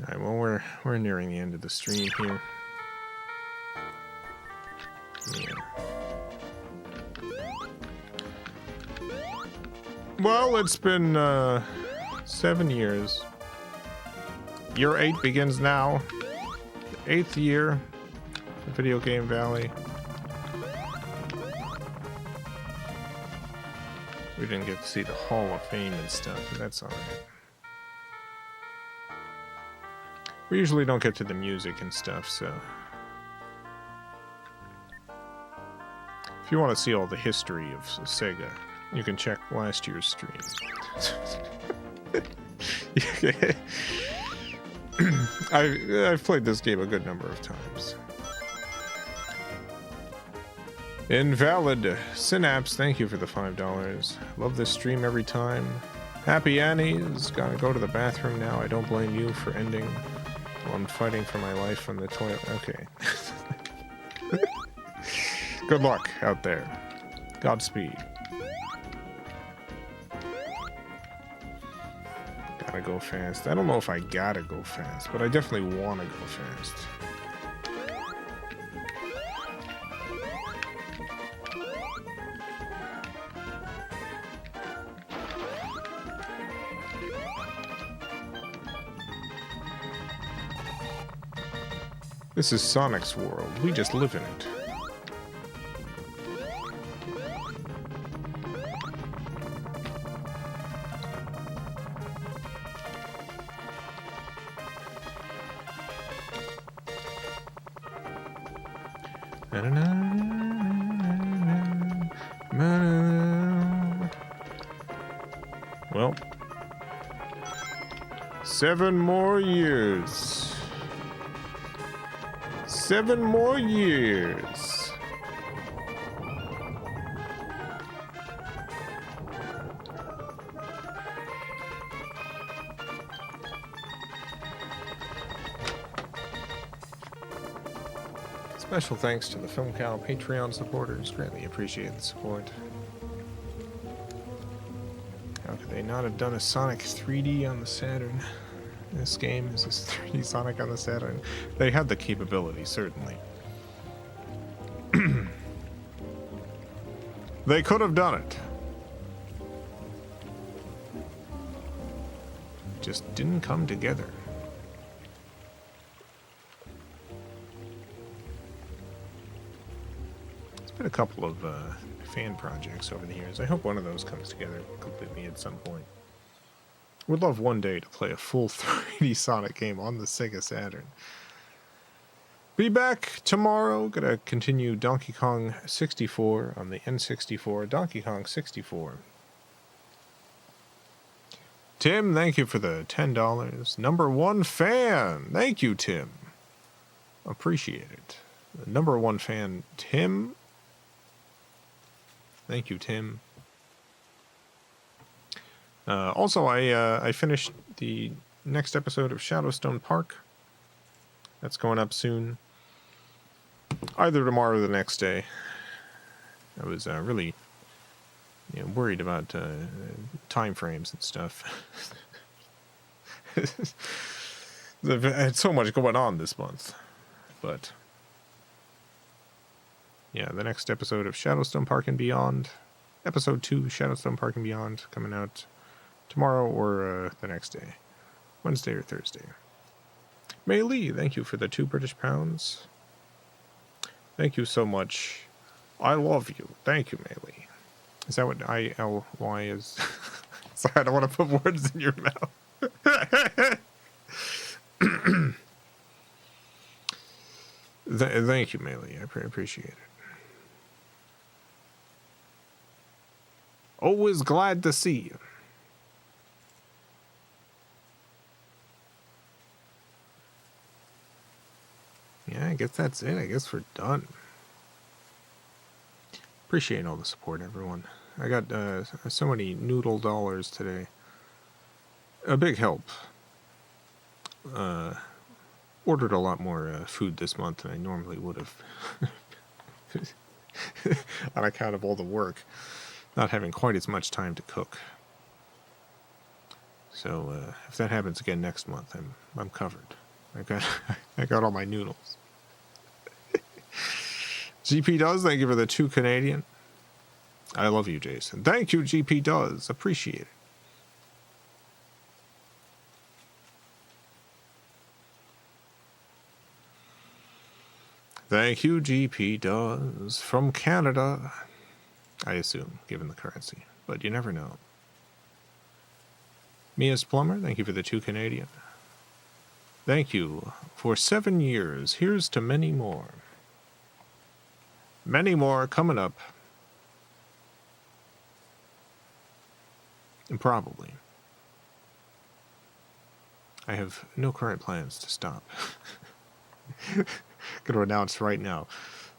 Alright, well we're nearing the end of the stream here. Yeah. Well, it's been 7 years. Year 8 begins now. 8th year. The Video Game Valley. We didn't get to see the Hall of Fame and stuff, but that's alright. We usually don't get to the music and stuff, so... If you want to see all the history of Sega, you can check last year's stream. I've played this game a good number of times. Invalid Synapse, thank you for the $5. Love this stream every time. Happy Annie's gotta go to the bathroom now. I don't blame you for ending while I'm fighting for my life on the toilet. Okay. Good luck out there. Godspeed. Gotta go fast. I don't know if I gotta go fast, but I definitely want to go fast. This is Sonic's world. We just live in it. Well, 7 more years. 7 more years. Special thanks to the FilmCow Patreon supporters. Greatly appreciate the support. How could they not have done a Sonic 3D on the Saturn? This game is a 3D Sonic on the Saturn. They had the capability, certainly. They could have done it. Just didn't come together. It's been a couple of fan projects over the years. I hope one of those comes together completely at some point. Would love one day to play a full 3D Sonic game on the Sega Saturn. Be back tomorrow. Gonna continue Donkey Kong 64 on the N64. Donkey Kong 64. Tim, thank you for the $10. Number 1 fan. Thank you, Tim. Appreciate it. The number 1 fan, Tim. Thank you, Tim. Also, I finished the next episode of Shadowstone Park. That's going up soon. Either tomorrow or the next day. I was really worried about time frames and stuff. I had so much going on this month. But yeah, the next episode of Shadowstone Park and Beyond. Episode 2, Shadowstone Park and Beyond, coming out tomorrow or the next day. Wednesday or Thursday. Mei Lee, thank you for the 2 British pounds. Thank you so much. I love you. Thank you, Mei Lee. Is that what ILY is? Sorry, I don't want to put words in your mouth. Thank you, Melee. I appreciate it. Always glad to see you. Yeah, I guess that's it. I guess we're done. Appreciate all the support, everyone. I got so many noodle dollars today. A big help. Ordered a lot more food this month than I normally would have. On account of all the work. Not having quite as much time to cook. So if that happens again next month, I'm covered. I got all my noodles. GP Does, thank you for the 2 Canadian. I love you, Jason. Thank you, GP Does. Appreciate it. Thank you, GP Does. From Canada. I assume, given the currency. But you never know. Mia's Plumber, thank you for the 2 Canadian. Thank you for 7 years. Here's to many more. Many more coming up. And probably. I have no current plans to stop. Gonna announce right now.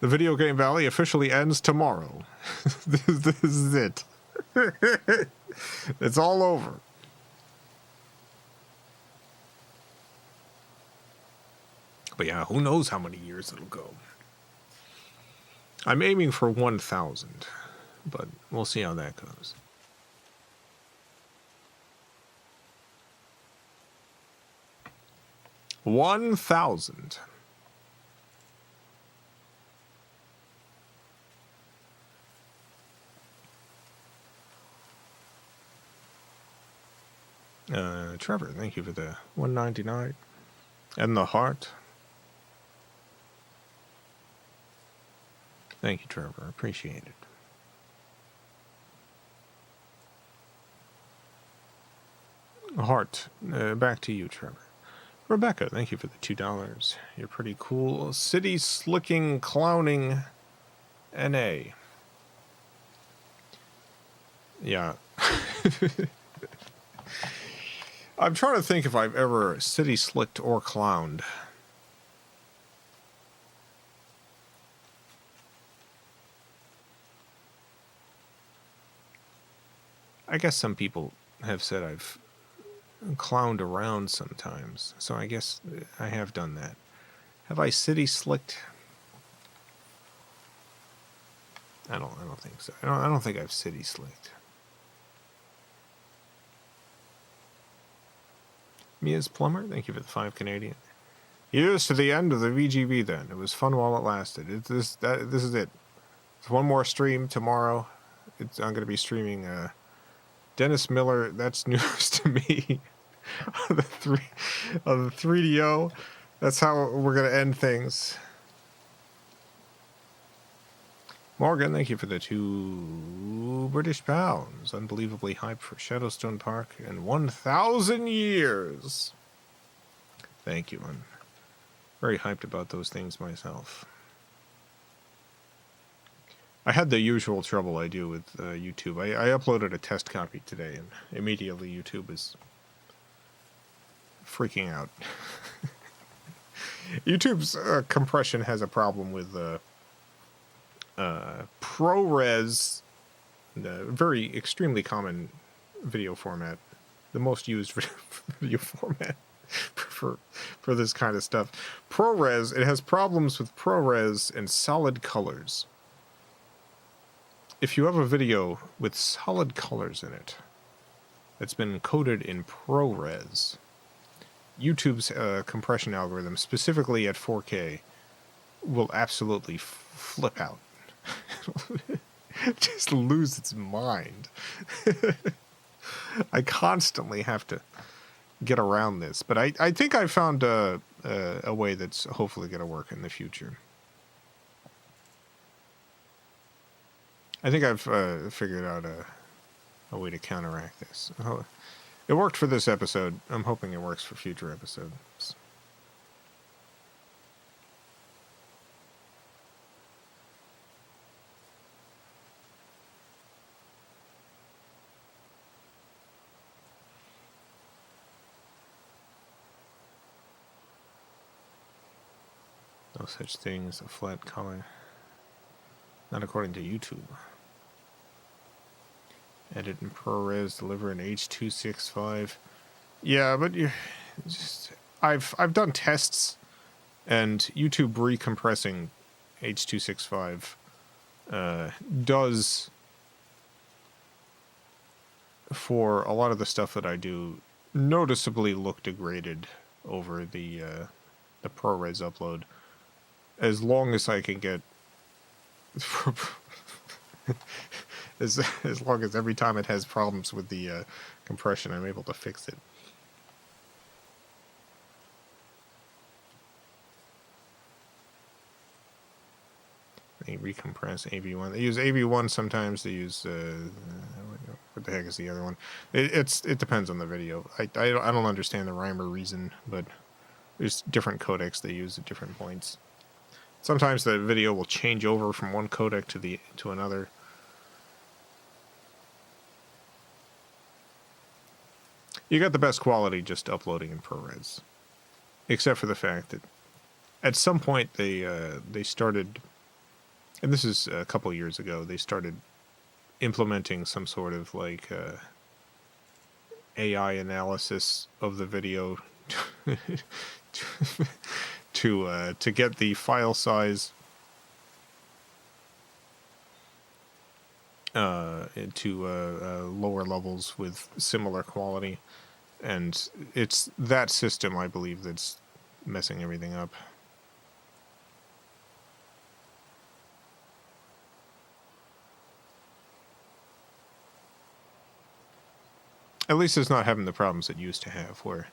The Video Game Valley officially ends tomorrow. This is it. It's all over. But yeah, who knows how many years it'll go. I'm aiming for 1,000, but we'll see how that goes. $1,000. Trevor, thank you for the 199 and the heart. Thank you, Trevor. Appreciate it. Heart, back to you, Trevor. Rebecca, thank you for the $2. You're pretty cool. City Slicking Clowning NA. Yeah. I'm trying to think if I've ever city slicked or clowned. I guess some people have said I've clowned around sometimes, so I guess I have done that. Have I city slicked? I don't think so. I don't think I've city slicked. Mia's Plumber, thank you for the 5 Canadian. Here's to the end of the VGV then. It was fun while it lasted. This is it. It's one more stream tomorrow. I'm going to be streaming Dennis Miller, that's news to me. On the 3DO. That's how we're going to end things. Morgan, thank you for the 2 British pounds. Unbelievably hyped for Shadowstone Park in 1,000 years. Thank you. I'm very hyped about those things myself. I had the usual trouble I do with YouTube. I uploaded a test copy today, and immediately YouTube is freaking out. YouTube's compression has a problem with ProRes, the very extremely common video format, the most used video format for this kind of stuff. ProRes, it has problems with ProRes and solid colors. If you have a video with solid colors in it that's been encoded in ProRes, YouTube's compression algorithm, specifically at 4K, will absolutely flip out. Just lose its mind. I constantly have to get around this, but I think I found a way that's hopefully going to work in the future. I think I've figured out a a way to counteract this. Oh, it worked for this episode. I'm hoping it works for future episodes. No such thing as a flat color. Not according to YouTube. Edit in ProRes, deliver in H.265. Yeah, but you just I've done tests, and YouTube recompressing H.265 does, for a lot of the stuff that I do, noticeably look degraded over the ProRes upload. As long as I can get as long as every time it has problems with the compression, I'm able to fix it. They recompress AV1. They use AV1 sometimes. They use what the heck is the other one? It depends on the video. I don't understand the rhyme or reason, but there's different codecs they use at different points. Sometimes the video will change over from one codec to another. You got the best quality just uploading in ProRes, except for the fact that at some point they started, and this is a couple years ago, they started implementing some sort of like AI analysis of the video to get the file size into lower levels with similar quality, and it's that system, I believe, that's messing everything up. At least it's not having the problems it used to have, where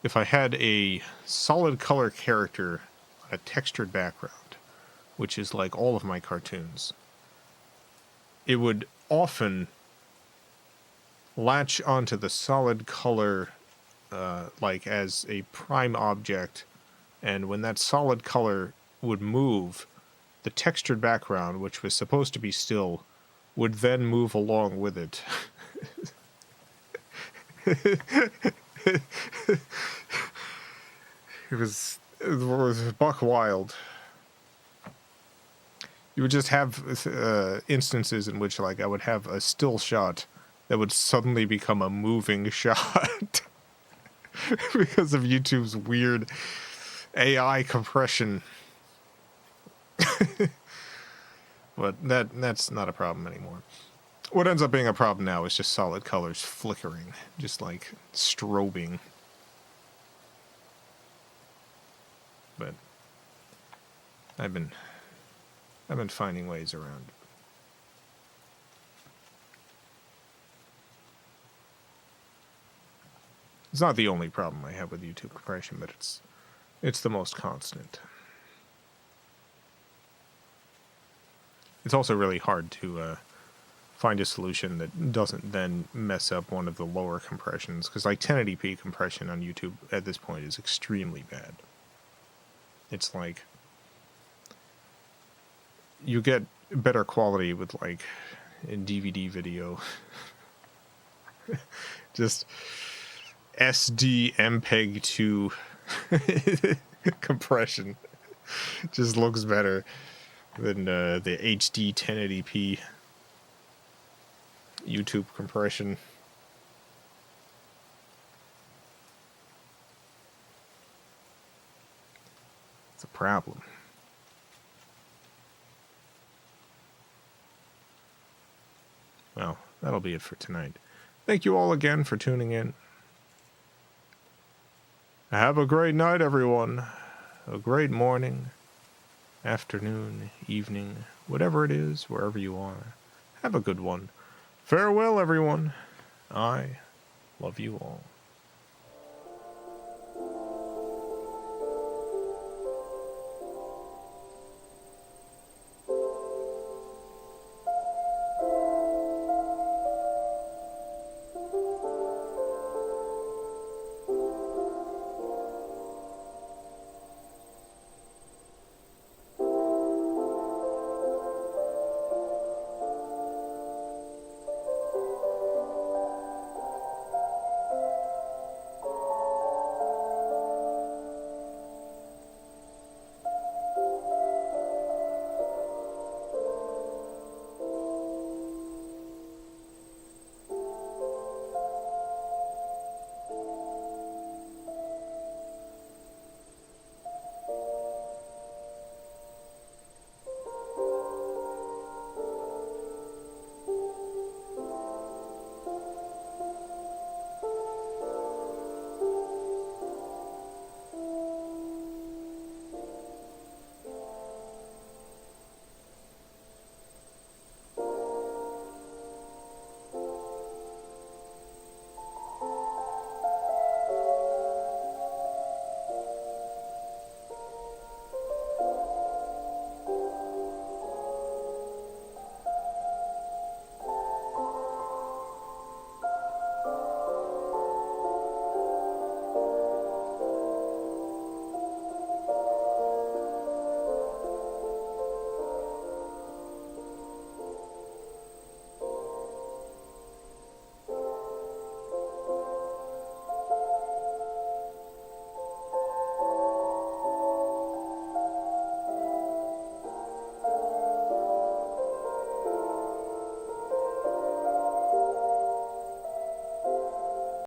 if I had a solid color character on a textured background, which is like all of my cartoons, it would often latch onto the solid color like as a prime object, and when that solid color would move, the textured background, which was supposed to be still, would then move along with it. It was buck wild. You would just have instances in which, like, I would have a still shot that would suddenly become a moving shot because of YouTube's weird AI compression. But that's not a problem anymore. What ends up being a problem now is just solid colors flickering, just like strobing. But I've been finding ways around it. It's not the only problem I have with YouTube compression, but it's the most constant. It's also really hard to find a solution that doesn't then mess up one of the lower compressions, because like 1080p compression on YouTube at this point is extremely bad. It's like you get better quality with like a DVD video. Just SD MPEG 2 compression just looks better than the HD 1080p YouTube compression. It's a problem. Well, that'll be it for tonight. Thank you all again for tuning in. Have a great night, everyone. A great morning, afternoon, evening, whatever it is, wherever you are. Have a good one. Farewell, everyone. I love you all.